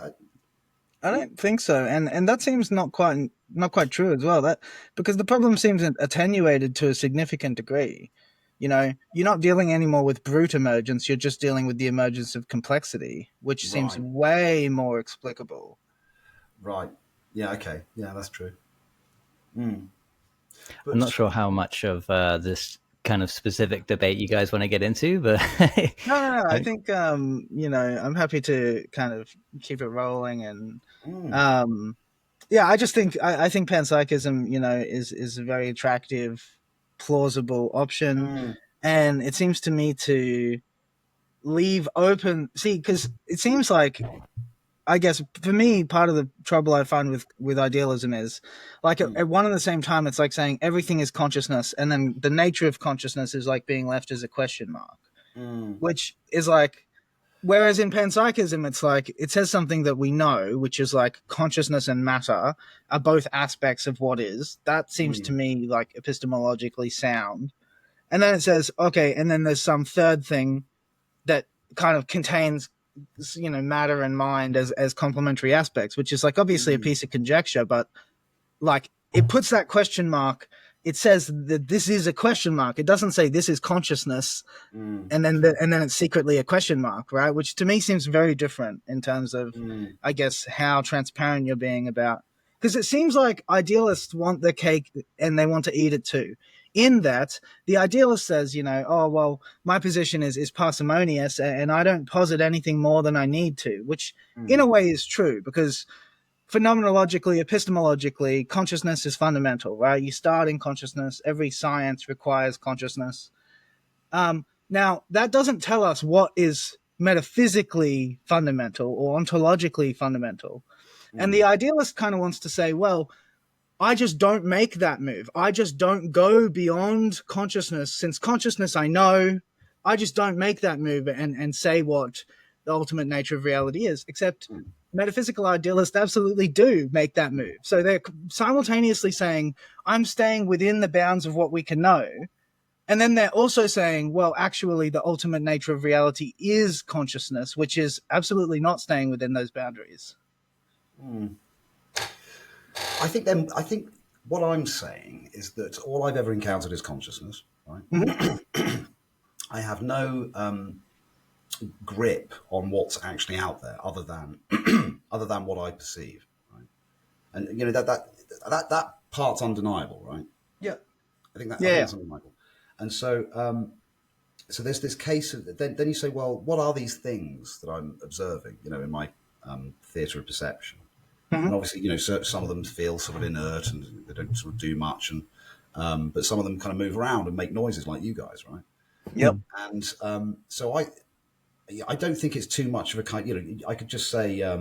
I don't think so, and that seems not quite true as well. That because the problem seems attenuated to a significant degree. You know, you're not dealing anymore with brute emergence; you're just dealing with the emergence of complexity, which seems Right. way more explicable. Right. Yeah. Okay. Yeah, that's true. I'm not But sure how much of this kind of specific debate you guys want to get into, but No. I think you know, I'm happy to kind of keep it rolling, and yeah, I just think I think panpsychism, you know, is a very attractive, plausible option, and it seems to me to leave open. See, because it seems like, I guess for me, part of the trouble I find with idealism is like at one and the same time, it's like saying everything is consciousness, and then the nature of consciousness is like being left as a question mark, which is like. Whereas in panpsychism, it's like it says something that we know, which is like consciousness and matter are both aspects of what is. That seems to me like epistemologically sound. And then it says, okay, and then there's some third thing that kind of contains, you know, matter and mind as complementary aspects, which is like obviously a piece of conjecture, but like it puts that question mark. It says that this is a question mark. It doesn't say this is consciousness, and then it's secretly a question mark, right? Which to me seems very different in terms of, I guess, how transparent you're being about. Because it seems like idealists want the cake and they want to eat it too. In that, the idealist says, you know, oh well, my position is parsimonious, and I don't posit anything more than I need to, which in a way is true because phenomenologically, epistemologically, consciousness is fundamental, right? You start in consciousness. Every science requires consciousness. Now, that doesn't tell us what is metaphysically fundamental or ontologically fundamental. And the idealist kind of wants to say, well, I just don't make that move. I just don't go beyond consciousness. Since consciousness I know, I just don't make that move and say what the ultimate nature of reality is, except metaphysical idealists absolutely do make that move. So they're simultaneously saying, I'm staying within the bounds of what we can know. And then they're also saying, well, actually, the ultimate nature of reality is consciousness, which is absolutely not staying within those boundaries. I think what I'm saying is that all I've ever encountered is consciousness. Right. I have no grip on what's actually out there, other than what I perceive. Right? And you know that part's undeniable, right? Yeah. I think that's undeniable. And so, so there's this case of then you say, well, what are these things that I'm observing? You know, in my theatre of perception, and obviously, you know, so some of them feel sort of inert and they don't sort of do much, and but some of them kind of move around and make noises like you guys, right? Yep. And so I don't think it's too much of a kind. You know, I could just say, I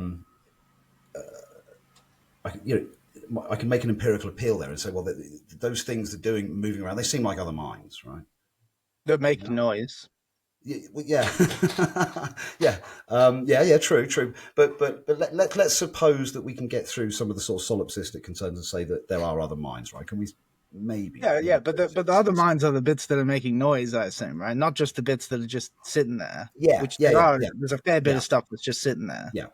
can make an empirical appeal there and say, well, those things they're doing, moving around, they seem like other minds, right? That make noise. Yeah, well, yeah, true. But let's suppose that we can get through some of the sort of solipsistic concerns and say that there are other minds, right? Can we? Maybe. Yeah, but the other minds are the bits that are making noise, I assume, right? Not just the bits that are just sitting there. There's a fair bit of stuff that's just sitting there. Yeah.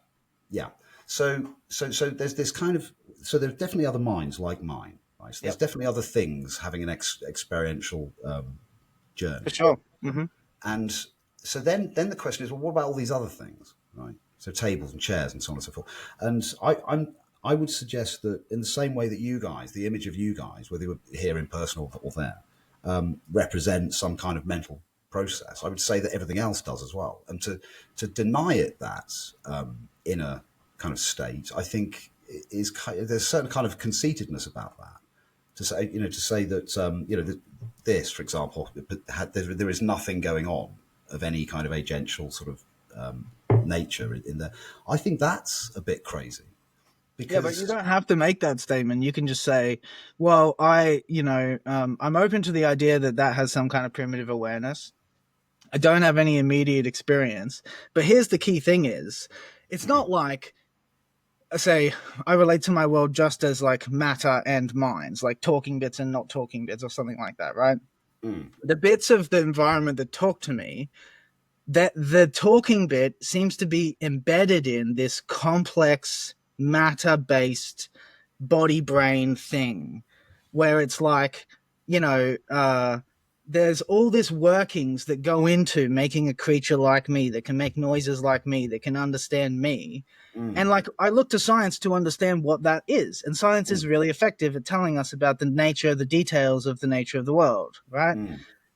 So there's this kind of, so there's definitely other minds like mine, right? So there's definitely other things having an experiential journey. For sure. And so then the question is, well, what about all these other things, right? So tables and chairs and so on and so forth. And I would suggest that in the same way that you guys, the image of you guys, whether you're here in person or there, represent some kind of mental process, I would say that everything else does as well. And to deny it that inner kind of state, I think is there's a certain kind of conceitedness about that. To say that this, for example, there is nothing going on of any kind of agential sort of nature in there. I think that's a bit crazy. Yeah, but you don't have to make that statement. You can just say, well, I'm open to the idea that has some kind of primitive awareness. I don't have any immediate experience. But here's the key thing is, it's not like, say, I relate to my world just as like matter and minds, like talking bits and not talking bits or something like that, right? The bits of the environment that talk to me, that the talking bit seems to be embedded in this complex matter-based body brain thing where it's like, there's all this workings that go into making a creature like me, that can make noises like me, that can understand me. And like, I look to science to understand what that is. And science is really effective at telling us about the nature, the details of the nature of the world, right?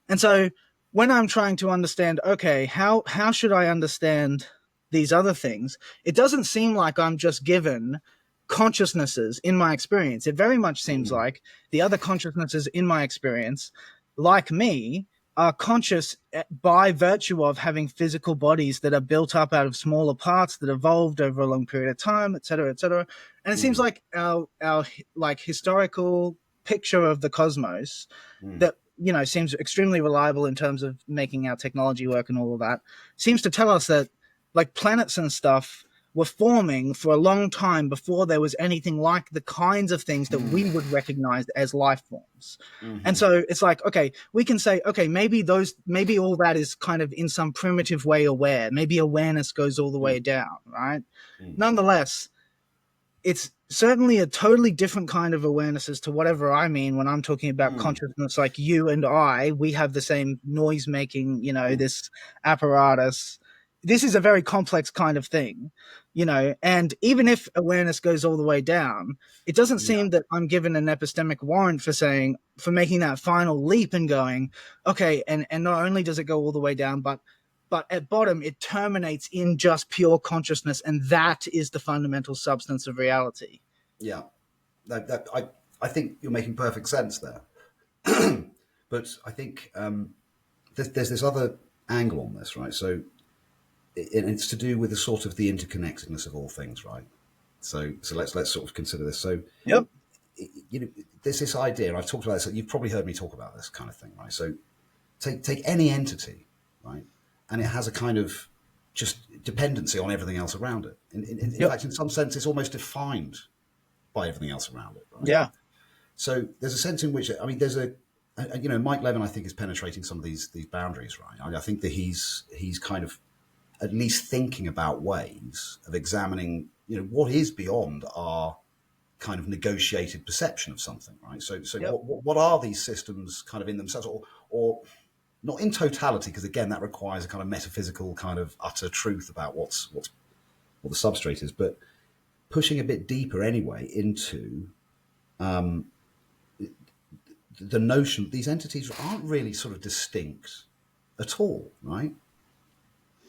And so when I'm trying to understand, okay, how should I understand these other things? It doesn't seem like I'm just given consciousnesses in my experience. It very much seems like the other consciousnesses in my experience, like me, are conscious by virtue of having physical bodies that are built up out of smaller parts that evolved over a long period of time, et cetera, et cetera. And it seems like our like historical picture of the cosmos that, seems extremely reliable in terms of making our technology work and all of that, seems to tell us that like planets and stuff were forming for a long time before there was anything like the kinds of things that we would recognize as life forms. And so it's like, okay, we can say, okay, maybe all that is kind of in some primitive way aware. Maybe awareness goes all the way down, right? Nonetheless, it's certainly a totally different kind of awareness as to whatever I mean when I'm talking about consciousness. Like you and we have the same noise making, this apparatus. This is a very complex kind of thing, and even if awareness goes all the way down, it doesn't seem that I'm given an epistemic warrant for making that final leap and going, okay, and not only does it go all the way down, but at bottom it terminates in just pure consciousness, and that is the fundamental substance of reality. Yeah, I think you're making perfect sense there. But I think there's this other angle on this, right? So it's to do with the sort of the interconnectedness of all things, right? So let's sort of consider this. So there's this idea, and I've talked about this. You've probably heard me talk about this kind of thing, right? So take any entity, right, and it has a kind of just dependency on everything else around it. In fact, in some sense, it's almost defined by everything else around it, right? Yeah. So there's a sense in which, I mean, there's Mike Levin, I think, is penetrating some of these boundaries, right? I think that he's kind of at least thinking about ways of examining, what is beyond our kind of negotiated perception of something, right? So what are these systems kind of in themselves, or not in totality, because again, that requires a kind of metaphysical kind of utter truth about what the substrate is, but pushing a bit deeper anyway into the notion that these entities aren't really sort of distinct at all, right?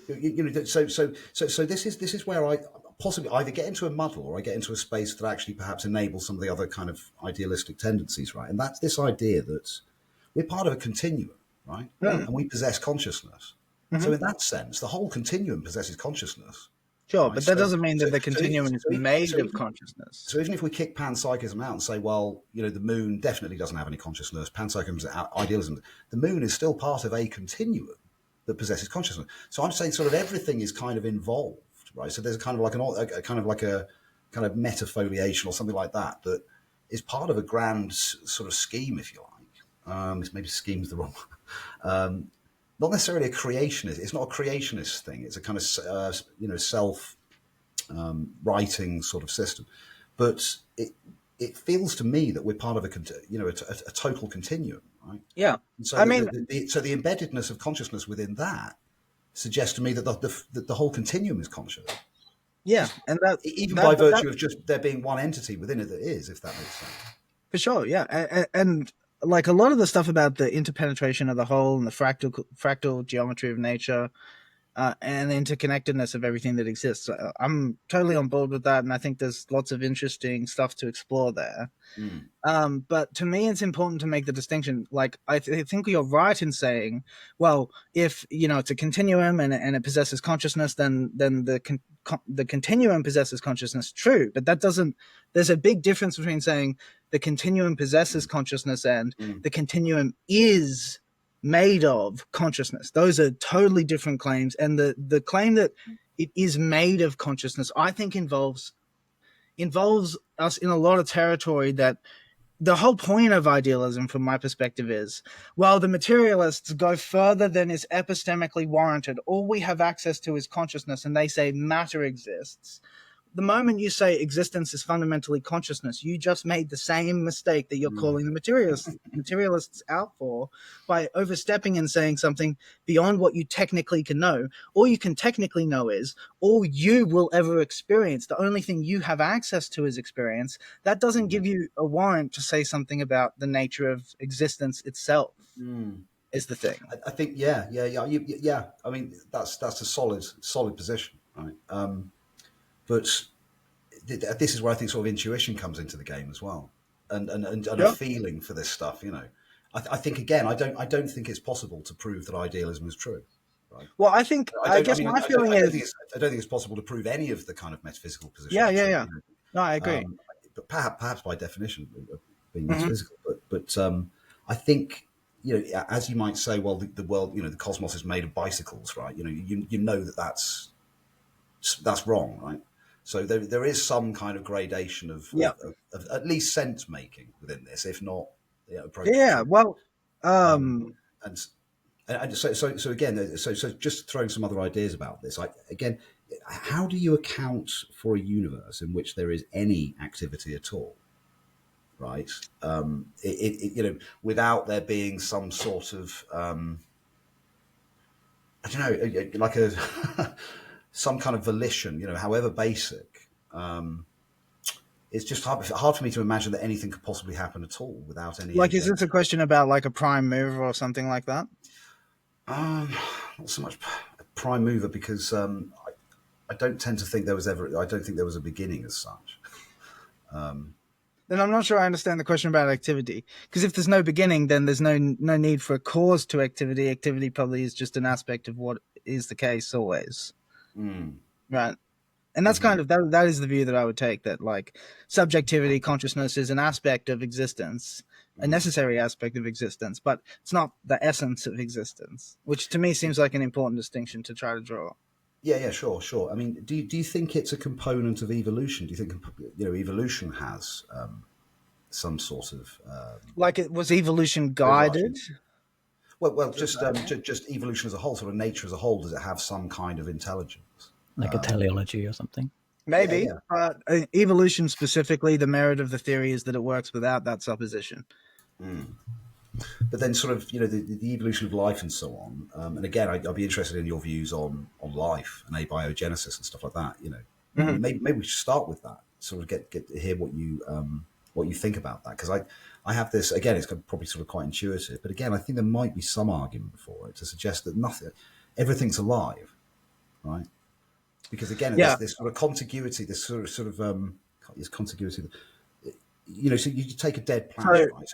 So this is where I possibly either get into a muddle or I get into a space that actually perhaps enables some of the other kind of idealistic tendencies, right? And that's this idea that we're part of a continuum, right? And we possess consciousness. So in that sense, the whole continuum possesses consciousness. Sure, right? but that doesn't mean that the continuum is made of consciousness. So even if we kick panpsychism out and say, well, the moon definitely doesn't have any consciousness, panpsychism is idealism, the moon is still part of a continuum that possesses consciousness. So I'm saying sort of everything is kind of involved, right? So there's kind of like a kind of metafoliation or something like that is part of a grand sort of scheme, if you like. Maybe scheme is the wrong not necessarily a creationist. It's not a creationist thing. It's a kind of self writing sort of system, but it feels to me that we're part of a total continuum, right? Yeah. So the embeddedness of consciousness within that suggests to me that the whole continuum is conscious. Yeah, and that even by virtue of just there being one entity within it that is, if that makes sense. For sure, yeah, and like a lot of the stuff about the interpenetration of the whole and the fractal geometry of nature, and the interconnectedness of everything that exists. I'm totally on board with that, and I think there's lots of interesting stuff to explore there. But to me, it's important to make the distinction. Like, I think you're right in saying, well, if it's a continuum and it possesses consciousness, then the continuum possesses consciousness. True, but that doesn't. There's a big difference between saying the continuum possesses consciousness and the continuum is made of consciousness. Those are totally different claims, and the claim that it is made of consciousness, I think, involves us in a lot of territory that the whole point of idealism, from my perspective, is, well, the materialists go further than is epistemically warranted. All we have access to is consciousness, and they say matter exists. The moment you say existence is fundamentally consciousness, you just made the same mistake that you're calling the materialists out for, by overstepping and saying something beyond what you technically can know. All you can technically know is all you will ever experience. The only thing you have access to is experience. That doesn't give you a warrant to say something about the nature of existence itself. Is the thing. I think, yeah. I mean, that's a solid position, right? But this is where I think sort of intuition comes into the game as well, and a feeling for this stuff. You know, I think again, I don't think it's possible to prove that idealism is true. Right? Well, I think I guess my feeling is I don't think it's possible to prove any of the kind of metaphysical positions. Yeah. You know? No, I agree. But perhaps by definition, being metaphysical. But I think, you know, as you might say, well, the world, you know, the cosmos is made of bicycles, right? You know, you know that's wrong, right? So there is some kind of gradation of at least sense making within this, if not, you know, well, and so again, so just throwing some other ideas about this. Again, how do you account for a universe in which there is any activity at all, right? You know, without there being some sort of I don't know, like some kind of volition, you know, however basic. It's just hard for me to imagine that anything could possibly happen at all without any. Like, is this a question about like a prime mover or something like that? Not so much a prime mover, because I don't tend to think there was ever. I don't think there was a beginning as such. Then I'm not sure I understand the question about activity. Because if there's no beginning, then there's no need for a cause to activity. Activity probably is just an aspect of what is the case always. Right. And that's kind of that is the view that I would take, that like subjectivity, consciousness is an aspect of existence, a necessary aspect of existence, but it's not the essence of existence, which to me seems like an important distinction to try to draw. Yeah, sure. I mean, do you think it's a component of evolution? Do you think, you know, evolution has some sort of like, it was evolution guided? Well, just evolution as a whole, sort of nature as a whole. Does it have some kind of intelligence, like a teleology or something? Maybe, but evolution specifically, the merit of the theory is that it works without that supposition. But then, sort of, you know, the evolution of life and so on. And again, I'd be interested in your views on life and abiogenesis and stuff like that. You know, maybe we should start with that. Sort of get to hear what you think about that, because I have this, again, it's probably sort of quite intuitive, but again, I think there might be some argument for it to suggest that everything's alive, right? Because again, this sort of contiguity, this sort of this contiguity, you know, so you take a dead planet, right?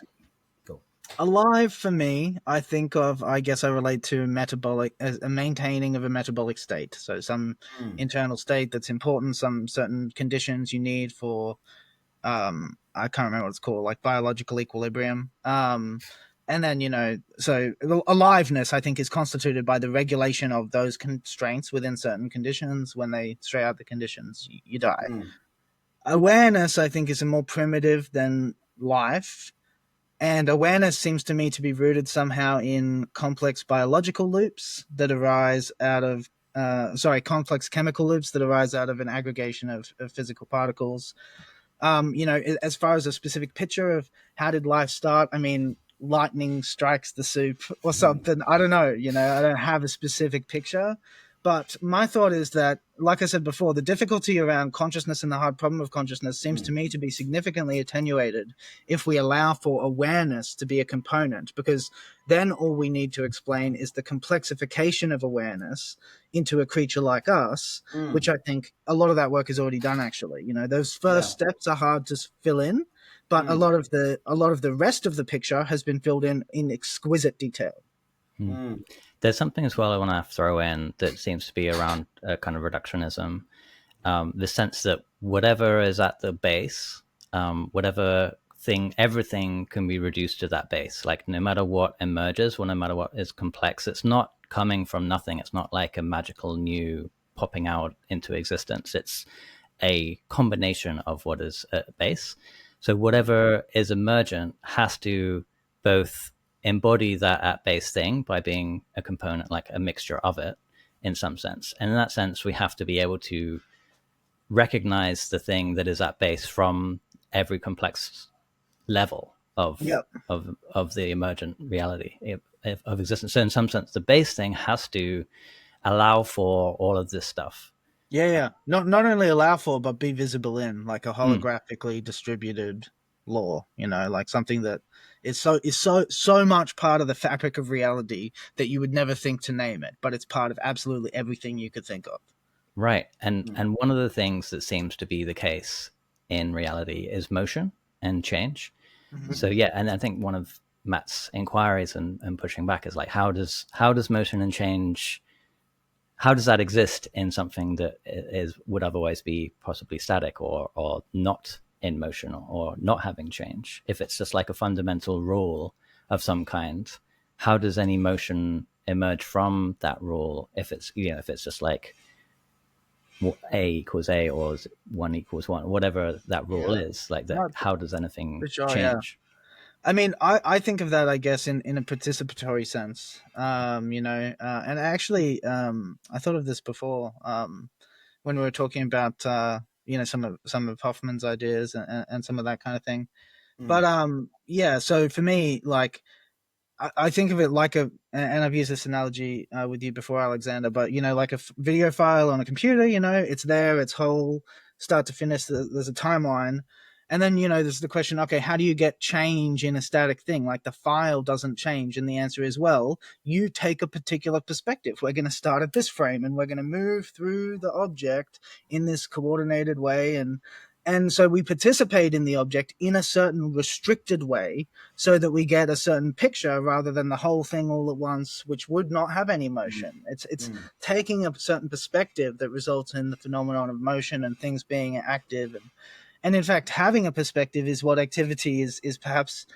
Alive for me, I think of, I guess I relate to metabolic as a maintaining of a metabolic state. So some internal state that's important, some certain conditions you need for, I can't remember what it's called, like biological equilibrium. And then, you know, so aliveness, I think, is constituted by the regulation of those constraints within certain conditions. When they stray out the conditions, you die. Awareness, I think, is a more primitive than life. And awareness seems to me to be rooted somehow in complex biological loops that arise out of, complex chemical loops that arise out of an aggregation of physical particles. You know, as far as a specific picture of how did life start, I mean, lightning strikes the soup or something. I don't know, you know, I don't have a specific picture. But my thought is that, like I said before, the difficulty around consciousness and the hard problem of consciousness seems to me to be significantly attenuated if we allow for awareness to be a component, because then all we need to explain is the complexification of awareness into a creature like us, which I think a lot of that work is already done, actually. You know, those first steps are hard to fill in, but a lot of the rest of the picture has been filled in exquisite detail. There's something as well I want to throw in that seems to be around kind of reductionism, the sense that whatever is at the base, everything can be reduced to that base. Like, no matter what emerges, or no matter what is complex, it's not coming from nothing. It's not like a magical new popping out into existence. It's a combination of what is at base. So whatever is emergent has to both embody that at base thing by being a component, like a mixture of it in some sense. And in that sense, we have to be able to recognize the thing that is at base from every complex level Yep. of the emergent reality of existence. So in some sense, the base thing has to allow for all of this stuff. Yeah. Not only allow for, but be visible in, like a holographically distributed law. Like something that is so much part of the fabric of reality that you would never think to name it, but it's part of absolutely everything you could think of. Right. And one of the things that seems to be the case in reality is motion and change. Mm-hmm. So yeah, and I think one of Matt's inquiries and pushing back is like how does motion and change, how does that exist in something that would otherwise be possibly static or not in motion or not having change? If it's just like a fundamental rule of some kind, how does any motion emerge from that rule? If it's if it's just like A equals A or 1 equals 1, whatever that rule is, like that, No, how does anything for sure, yeah. change? I mean, I think of that, I guess, in a participatory sense. And actually, I thought of this before when we were talking about some of Hoffman's ideas and some of that kind of thing. But yeah, so for me, like I think of it like and I've used this analogy with you before, Alexander, but like a video file on a computer, it's there, it's whole, start to finish. There's a timeline, and then there's the question: okay, how do you get change in a static thing? Like the file doesn't change, and the answer is, well, you take a particular perspective. We're going to start at this frame, and we're going to move through the object in this coordinated way, and so we participate in the object in a certain restricted way so that we get a certain picture rather than the whole thing all at once, which would not have any motion. It's taking a certain perspective that results in the phenomenon of motion and things being active. And in fact, having a perspective is what activity is perhaps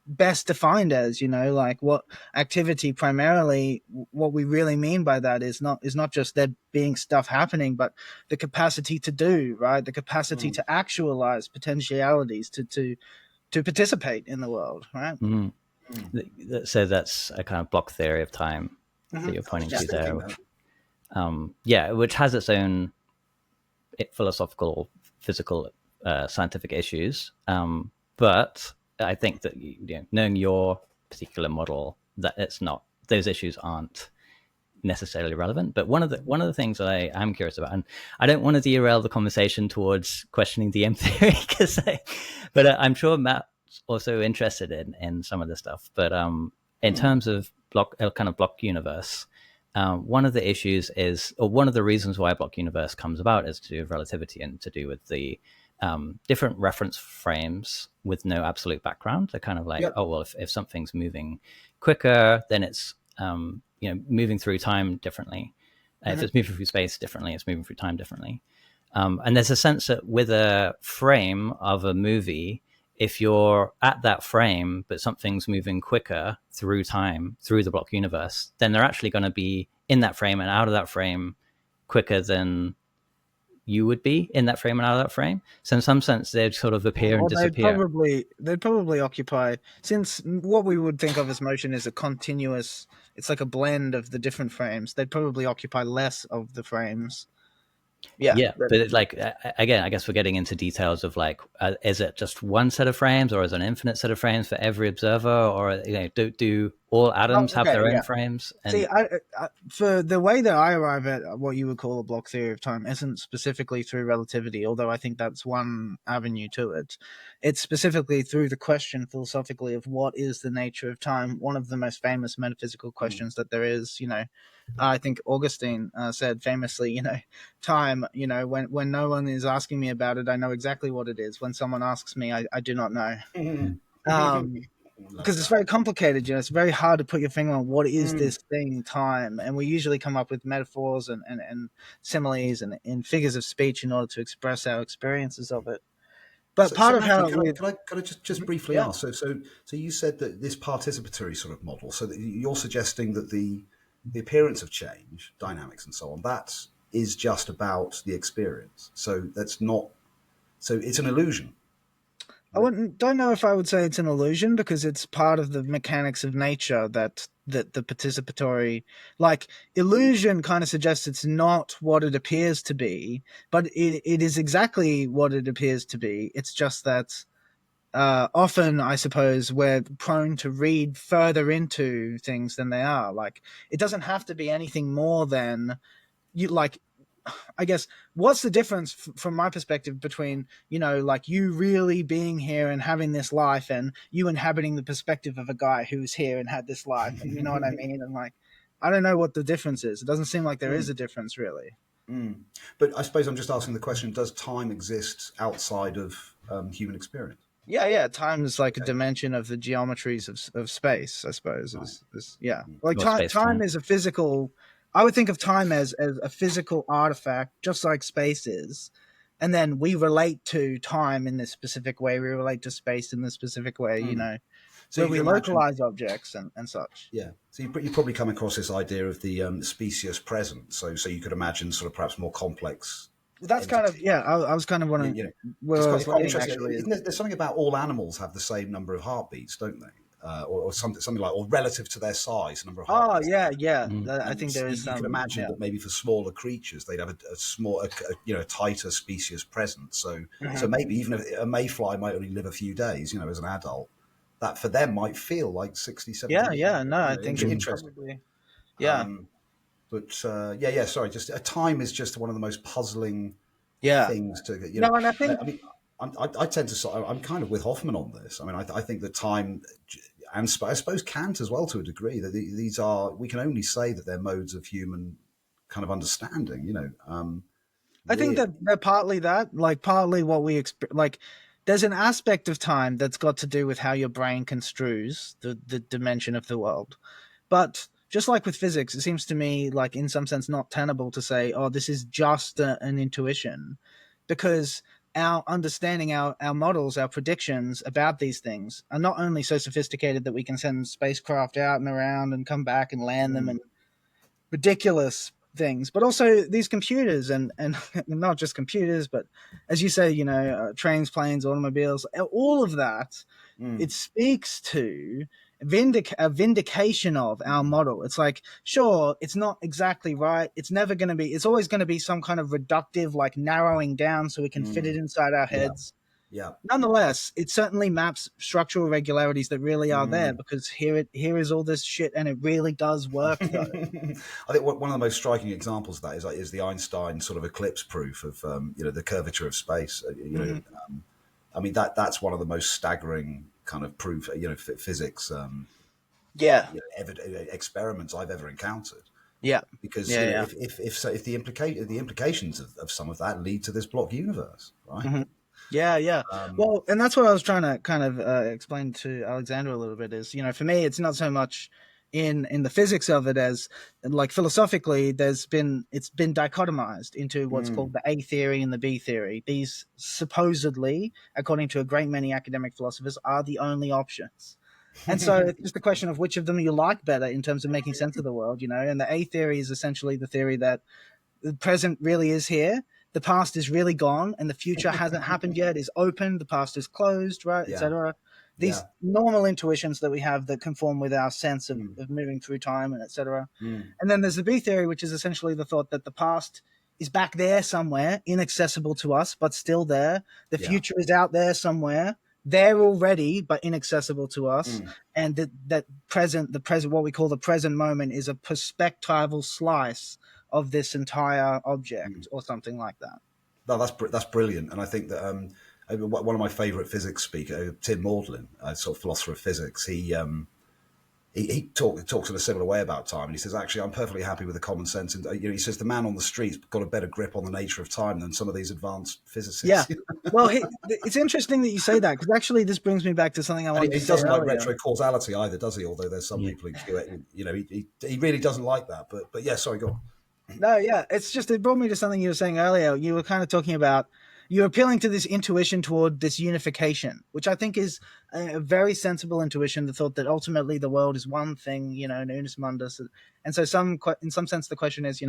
best defined as. Like what activity primarily, what we really mean by that is not just there being stuff happening, but the capacity to do, right, the capacity to actualize potentialities, to participate in the world, right? So that's a kind of block theory of time that you're pointing to there, which has its own philosophical, physical, scientific issues, but I think that knowing your particular model, that it's not, those issues aren't necessarily relevant. But one of the things that I am curious about, and I don't want to derail the conversation towards questioning DM theory, but I'm sure Matt's also interested in some of this stuff. But in terms of kind of block universe, one of the issues is, or one of the reasons why block universe comes about is to do with relativity and to do with the different reference frames with no absolute background. They're kind of like, oh, well, if something's moving quicker, then it's moving through time differently. If it's moving through space differently, it's moving through time differently. And there's a sense that with a frame of a movie, if you're at that frame, but something's moving quicker through time, through the block universe, then they're actually going to be in that frame and out of that frame quicker than you would be in that frame and out of that frame. So in some sense, they'd sort of appear and disappear. They'd probably occupy, since what we would think of as motion is a continuous, it's like a blend of the different frames. They'd probably occupy less of the frames. Yeah, but it's like, again, I guess we're getting into details of like, is it just one set of frames, or is it an infinite set of frames for every observer, or do all atoms have their own frames? And see, for the way that I arrive at what you would call a block theory of time isn't specifically through relativity, although I think that's one avenue to it. It's specifically through the question philosophically of what is the nature of time, one of the most famous metaphysical questions that there is. I think Augustine said famously, time, when no one is asking me about it, I know exactly what it is. When someone asks me, I do not know. Because it's very complicated, it's very hard to put your finger on what is this thing, time. And we usually come up with metaphors and similes and in figures of speech in order to express our experiences of it. But part of how can I just briefly ask? So you said that this participatory sort of model, so that you're suggesting that the appearance of change, dynamics and so on, that is just about the experience. So that's not, so it's an illusion. don't know if I would say it's an illusion, because it's part of the mechanics of nature that the participatory, like, illusion kind of suggests it's not what it appears to be, but it is exactly what it appears to be. It's just that often, I suppose, we're prone to read further into things than they are. Like, it doesn't have to be anything more than you like. I guess, what's the difference from my perspective between, like, you really being here and having this life, and you inhabiting the perspective of a guy who's here and had this life, and you know what I mean? And, like, I don't know what the difference is. It doesn't seem like there is a difference, really. But I suppose I'm just asking the question: does time exist outside of human experience? Yeah. Time is like a dimension of the geometries of space, I suppose. Yeah. Like, time is a physical. I would think of time as a physical artifact, just like space is. And then we relate to time in this specific way. We relate to space in this specific way, So where we localize objects and such. Yeah. So you probably come across this idea of the specious present. So you could imagine sort of perhaps more complex. That's kind of, I was kind of wondering where I was leading, actually. There's something about all animals have the same number of heartbeats, don't they? Or something like, or relative to their size, number of heartbeats. Oh, yeah. I think there is you can imagine that maybe for smaller creatures, they'd have a tighter specious presence. So maybe even if a mayfly might only live a few days, as an adult, that for them might feel like 60, 70 years. Yeah, no, I think it's interesting. Probably, Sorry, just time is just one of the most puzzling things to, No, and I think... I tend to. I'm kind of with Hoffman on this. I mean, I think that time, and I suppose Kant as well, to a degree, that these are. We can only say that they're modes of human kind of understanding. I think that they're partly that, like, partly what we like. There's an aspect of time that's got to do with how your brain construes the dimension of the world, but just like with physics, it seems to me like, in some sense, not tenable to say, oh, this is just an intuition, because our understanding, our models, our predictions about these things are not only so sophisticated that we can send spacecraft out and around and come back and land them and ridiculous things, but also these computers and not just computers, but as you say, trains, planes, automobiles, all of that, it speaks to a vindication of our model. It's like, sure, it's not exactly right. It's never going to be, it's always going to be some kind of reductive, like, narrowing down so we can fit it inside our heads. Yeah. Nonetheless, it certainly maps structural regularities that really are there, because here is all this shit, and it really does work, though. I think one of the most striking examples of that is the Einstein sort of eclipse proof of the curvature of space. I mean, that's one of the most staggering kind of proof, physics, experiments I've ever encountered. Yeah, because if the implications of some of that lead to this block universe, right? Mm-hmm. Yeah. Well, and that's what I was trying to kind of explain to Alexander a little bit is, for me, it's not so much in the physics of it as, like, philosophically, it's been dichotomized into what's called the A theory and the B theory. These supposedly, according to a great many academic philosophers, are the only options. And so it's just a question of which of them you like better in terms of making sense of the world, and the A theory is essentially the theory that the present really is here, the past is really gone, and the future hasn't happened yet, is open, the past is closed, right, etc. These normal intuitions that we have that conform with our sense of moving through time, and etc. And then there's the B theory, which is essentially the thought that the past is back there somewhere, inaccessible to us, but still there. The future is out there somewhere, there already, but inaccessible to us. And the present, what we call the present moment, is a perspectival slice of this entire object, or something like that. No, that's brilliant, and I think that one of my favourite physics speakers, Tim Maudlin, sort of philosopher of physics, he talks in a similar way about time, and he says, actually, I'm perfectly happy with the common sense, and he says the man on the street's got a better grip on the nature of time than some of these advanced physicists. Yeah, well, it's interesting that you say that, because actually this brings me back to something I wanted to say. He doesn't like retrocausality either, does he? Although there's some people he really doesn't like that. But yeah, sorry, go on. No, yeah, it brought me to something you were saying earlier. You were kind of talking about, you're appealing to this intuition toward this unification, which I think is a very sensible intuition, the thought that ultimately the world is one thing, unus mundus. And so in some sense, the question is,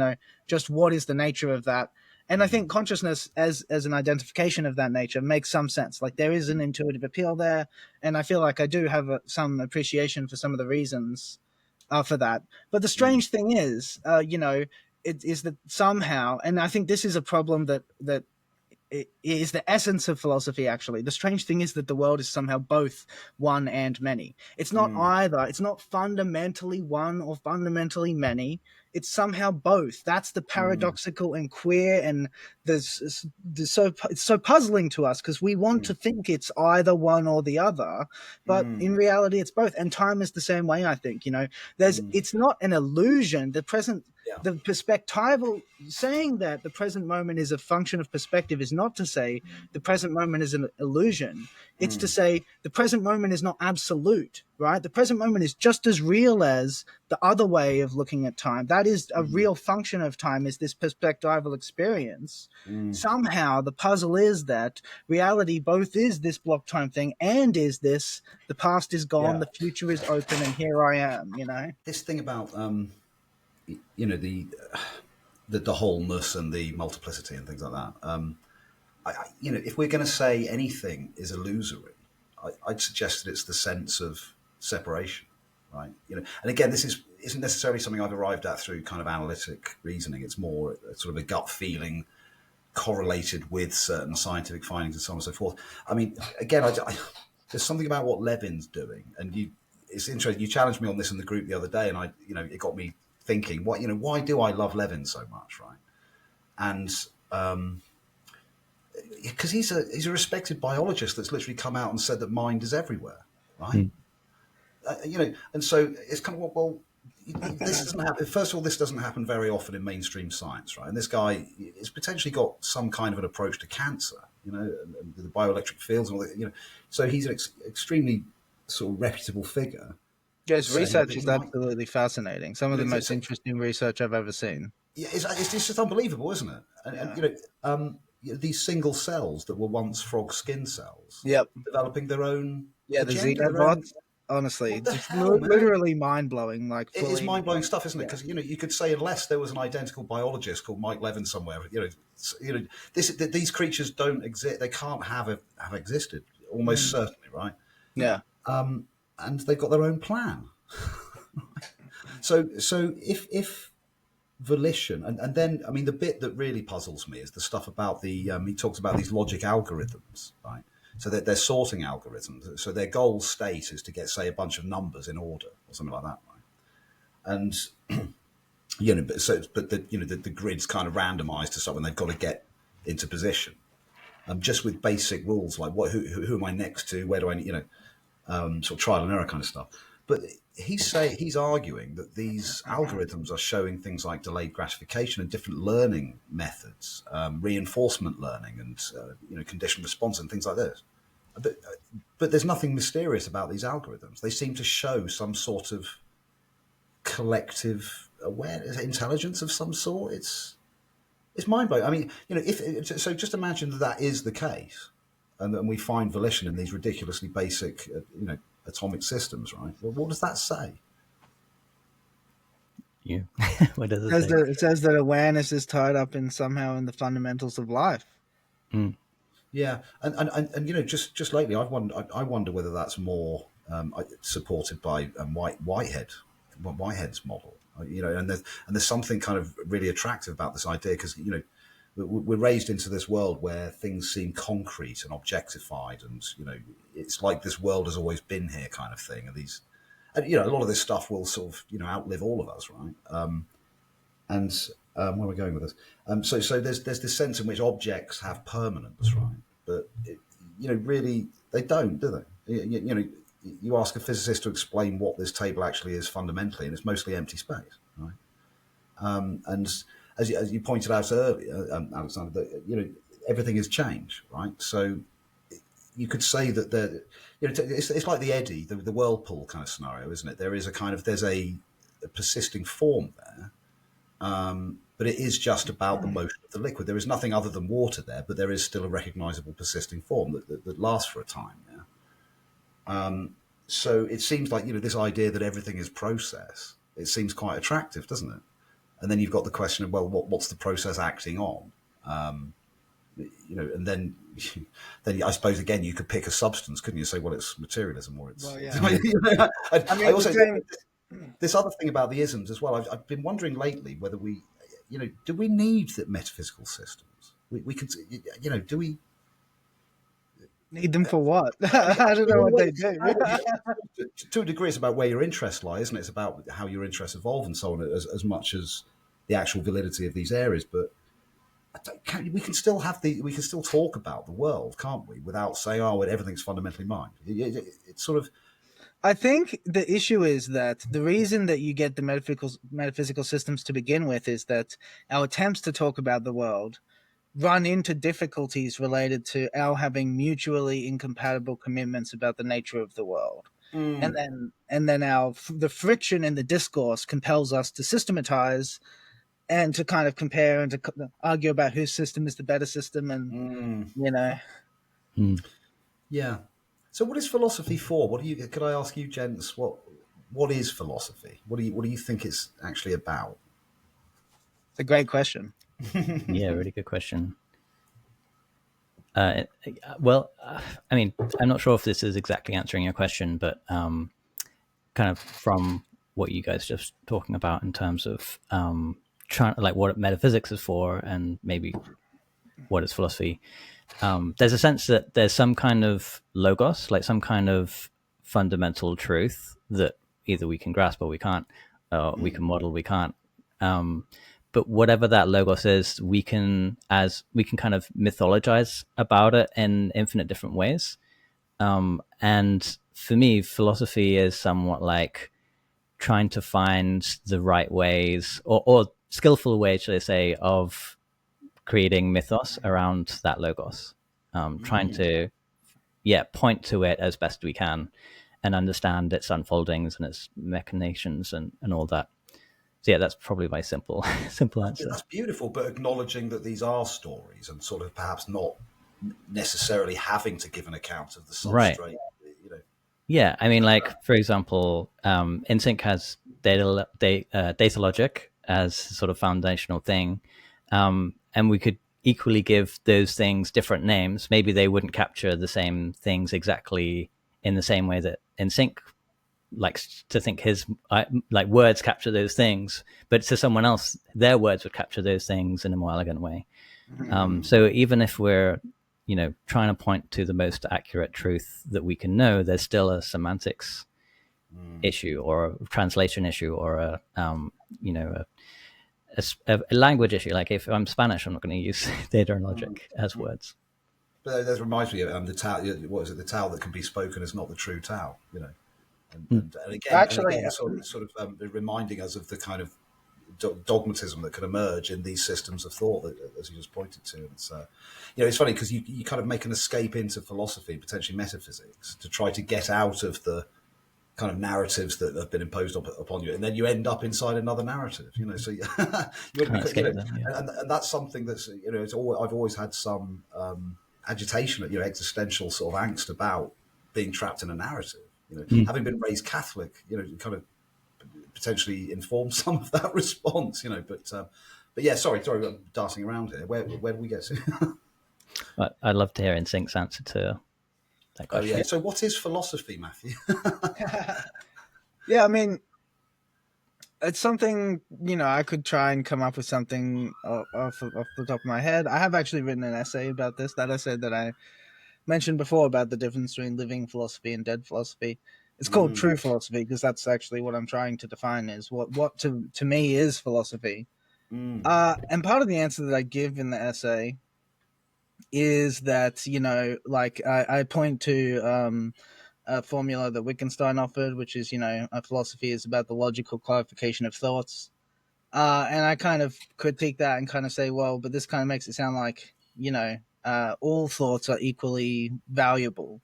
just what is the nature of that? And I think consciousness as an identification of that nature makes some sense. Like there is an intuitive appeal there, and I feel like I do have some appreciation for some of the reasons for that. But the strange thing is, it is that somehow, and I think this is a problem that it is the essence of philosophy. Actually, the strange thing is that the world is somehow both one and many. It's not either. It's not fundamentally one or fundamentally many. It's somehow both. That's the paradoxical and queer, and it's so puzzling to us because we want to think it's either one or the other, but in reality, it's both. And time is the same way. I think it's not an illusion. The perspectival saying that the present moment is a function of perspective is not to say the present moment is an illusion. It's to say the present moment is not absolute, right? The present moment is just as real as the other way of looking at time. That is a real function of time, is this perspectival experience. Somehow the puzzle is that reality both is this block time thing and is this the past is gone, the future is open, and here I am, This thing about the wholeness and the multiplicity and things like that. If we're going to say anything is illusory, I'd suggest that it's the sense of separation, right? And again, this isn't necessarily something I've arrived at through kind of analytic reasoning. It's more sort of a gut feeling correlated with certain scientific findings and so on and so forth. I mean, again, there's something about what Levin's doing, and it's interesting. You challenged me on this in the group the other day, and it got me thinking, why do I love Levin so much, right? And because he's a respected biologist that's literally come out and said that mind is everywhere, right? And so it's kind of this doesn't happen. First of all, this doesn't happen very often in mainstream science, right? And this guy has potentially got some kind of an approach to cancer, and the bioelectric fields and all that, So he's an extremely sort of reputable figure. Yes, research is absolutely fascinating. Some of the most interesting research I've ever seen. Yeah, it's just unbelievable, isn't it? And these single cells that were once frog skin cells, developing their own. Yeah, the xenobots. Honestly, it's literally mind blowing. Like it is mind blowing stuff, isn't it? Because you could say unless there was an identical biologist called Mike Levin somewhere, these creatures don't exist. They can't have existed almost certainly, right? Yeah. And they've got their own plan. So if volition, and then, I mean, the bit that really puzzles me is the stuff about he talks about these logic algorithms, right? So that they're sorting algorithms. So their goal state is to get, say, a bunch of numbers in order or something like that, right? And the grid's kind of randomized to something they've got to get into position, just with basic rules like who am I next to, where do I, sort of trial and error kind of stuff. But he's arguing that these algorithms are showing things like delayed gratification and different learning methods, reinforcement learning, and conditioned response and things like this. But there's nothing mysterious about these algorithms. They seem to show some sort of collective awareness, intelligence of some sort. It's mind blowing. I mean, so just imagine that is the case, and we find volition in these ridiculously basic, atomic systems, right? Well, what does that say? Yeah. What does it say? It says that awareness is tied up somehow in the fundamentals of life. Yeah, and just lately, I wonder whether that's more supported by Whitehead's model. And there's something kind of really attractive about this idea, because we're raised into this world where things seem concrete and objectified, and it's like this world has always been here, kind of thing. And a lot of this stuff will sort of outlive all of us, right? Where are we going with this? So there's this sense in which objects have permanence, right? But really they don't, do they? You ask a physicist to explain what this table actually is fundamentally, and it's mostly empty space, right? And as you pointed out earlier, Alexander, that everything is change, right? So you could say that it's like the eddy, the whirlpool kind of scenario, isn't it? There's a persisting form there. But it is just about the motion of the liquid. There is nothing other than water there, but there is still a recognizable persisting form that lasts for a time. Yeah. So it seems like this idea that everything is process. It seems quite attractive, doesn't it? And then you've got the question of, well, what's the process acting on? And then then I suppose again you could pick a substance, couldn't you? Say, well, it's materialism or it's. Well, yeah. I I mean, the also thing. this other thing about the isms as well. I've been wondering lately whether we, do we need the metaphysical systems? We could, do we Need them for what? I mean, I don't know what they do. to a degree, it's about where your interests lie, isn't it? It's about how your interests evolve and so on, as much as the actual validity of these areas. But we can still talk about the world, can't we? Without saying, "Oh, everything's fundamentally mine." It's sort of. I think the issue is that the reason that you get the metaphysical systems to begin with is that our attempts to talk about the world run into difficulties related to our having mutually incompatible commitments about the nature of the world. And then the friction in the discourse compels us to systematize and to kind of compare and to argue about whose system is the better system, and Yeah. So, what is philosophy for? Could I ask you, gents, what is philosophy? What do you think it's actually about? it's a great question. Yeah, really good question. Well, I mean, I'm not sure if this is exactly answering your question, but kind of from what you guys just talking about in terms of trying, like, what metaphysics is for, and maybe what is philosophy. There's a sense that there's some kind of logos, like some kind of fundamental truth that either we can grasp or we can't, we can model, we can't. But whatever that logos is, we can kind of mythologize about it in infinite different ways. And for me, philosophy is somewhat like trying to find the right ways, or skillful ways, should I say, of creating mythos around that logos. Trying to, point to it as best we can and understand its unfoldings and its machinations and all that. So yeah, that's probably my simple answer. That's beautiful, but acknowledging that these are stories and sort of perhaps not necessarily having to give an account of the substrate. Right. Yeah, I mean, like, for example, InSync has data logic as sort of foundational thing, and we could equally give those things different names. Maybe they wouldn't capture the same things exactly in the same way that InSync likes to think his like words capture those things, but to someone else, their words would capture those things in a more elegant way. So even if we're trying to point to the most accurate truth that we can know, there's still a semantics issue or a translation issue or a language issue. Like if I'm Spanish, I'm not going to use data and logic as words. But that reminds me of the Tao. What is it? The Tao that can be spoken is not the true Tao. And again, sort of reminding us of the kind of dogmatism that can emerge in these systems of thought, that, as you just pointed to. It's it's funny because you kind of make an escape into philosophy, potentially metaphysics, to try to get out of the kind of narratives that have been imposed upon you, and then you end up inside another narrative. So and that's something that's I've always had some agitation, existential sort of angst about being trapped in a narrative. Having been raised Catholic, kind of potentially inform some of that response. But yeah, sorry, I'm darting around here. Where do we get to? I'd love to hear InSync's answer to that question. Oh yeah. So what is philosophy, Matthew? Yeah, I mean, it's something, I could try and come up with something off the top of my head. I have actually written an essay about this, that essay that I mentioned before about the difference between living philosophy and dead philosophy. It's called true philosophy because that's actually what I'm trying to define, is what to me is philosophy. And part of the answer that I give in the essay is that, I point to a formula that Wittgenstein offered, which is, a philosophy is about the logical clarification of thoughts. And I kind of critique that and kind of say, well, but this kind of makes it sound like, all thoughts are equally valuable,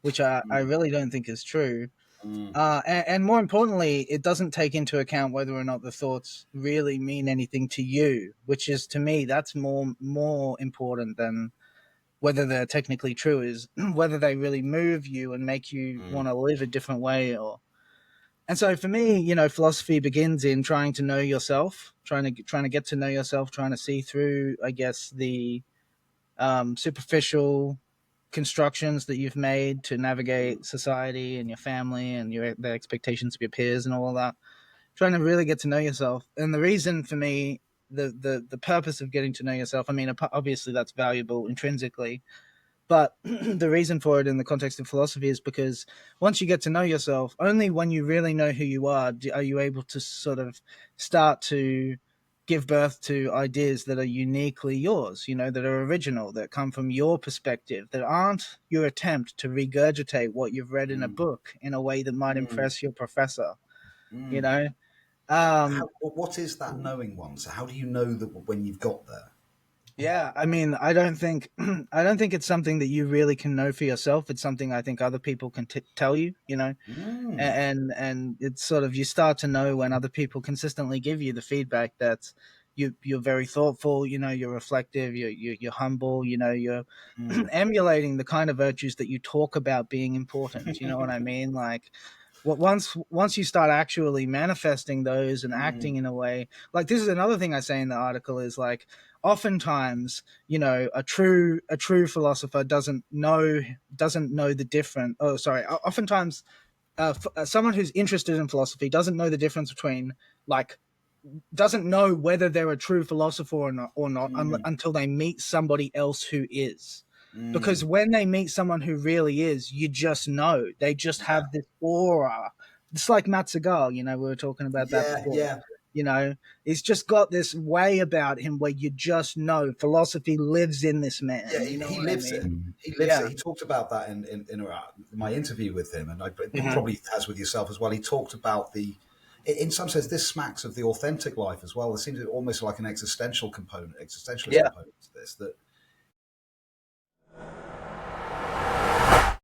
which I really don't think is true. And more importantly, it doesn't take into account whether or not the thoughts really mean anything to you, which is, to me, that's more important than whether they're technically true, is whether they really move you and make you want to live a different way, or And so for me, philosophy begins in trying to know yourself, trying to get to know yourself, trying to see through, I guess, the superficial constructions that you've made to navigate society and your family and the expectations of your peers and all of that. Trying to really get to know yourself. And the reason for me, the purpose of getting to know yourself, I mean, obviously that's valuable intrinsically, but the reason for it in the context of philosophy is because once you get to know yourself, only when you really know who you are you able to sort of start to give birth to ideas that are uniquely yours, that are original, that come from your perspective, that aren't your attempt to regurgitate what you've read in a Mm, book in a way that might mm, impress your professor, you mm. know? Um, What is that knowing one? So how do you know that when you've got there? Yeah, I mean, I don't think I don't think it's something that you really can know for yourself. It's something I think other people can tell you, Mm, and it's sort of, you start to know when other people consistently give you the feedback that you're very thoughtful, you're reflective, you're humble, you're mm. emulating the kind of virtues that you talk about being important. You know what I mean? Like, once you start actually manifesting those and acting Mm, in a way, like, this is another thing I say in the article, is like, oftentimes, a true philosopher doesn't know the difference. Oh, sorry. Oftentimes, someone who's interested in philosophy doesn't know the difference between, like, doesn't know whether they're a true philosopher or not mm, until they meet somebody else who is. Because mm. when they meet someone who really is, you just know. They just Yeah, have this aura. It's like Matt Segal, we were talking about that yeah, before. yeah, You know, he's just got this way about him where you just know philosophy lives in this yeah. man. You know He what I lives it. mean? Mm. He lives Yeah. it. He talked about that in my interview with him, and it Mhm. probably has with yourself as well. He talked about in some sense, this smacks of the authentic life as well. There seems almost like an existentialist Yeah. component to this. That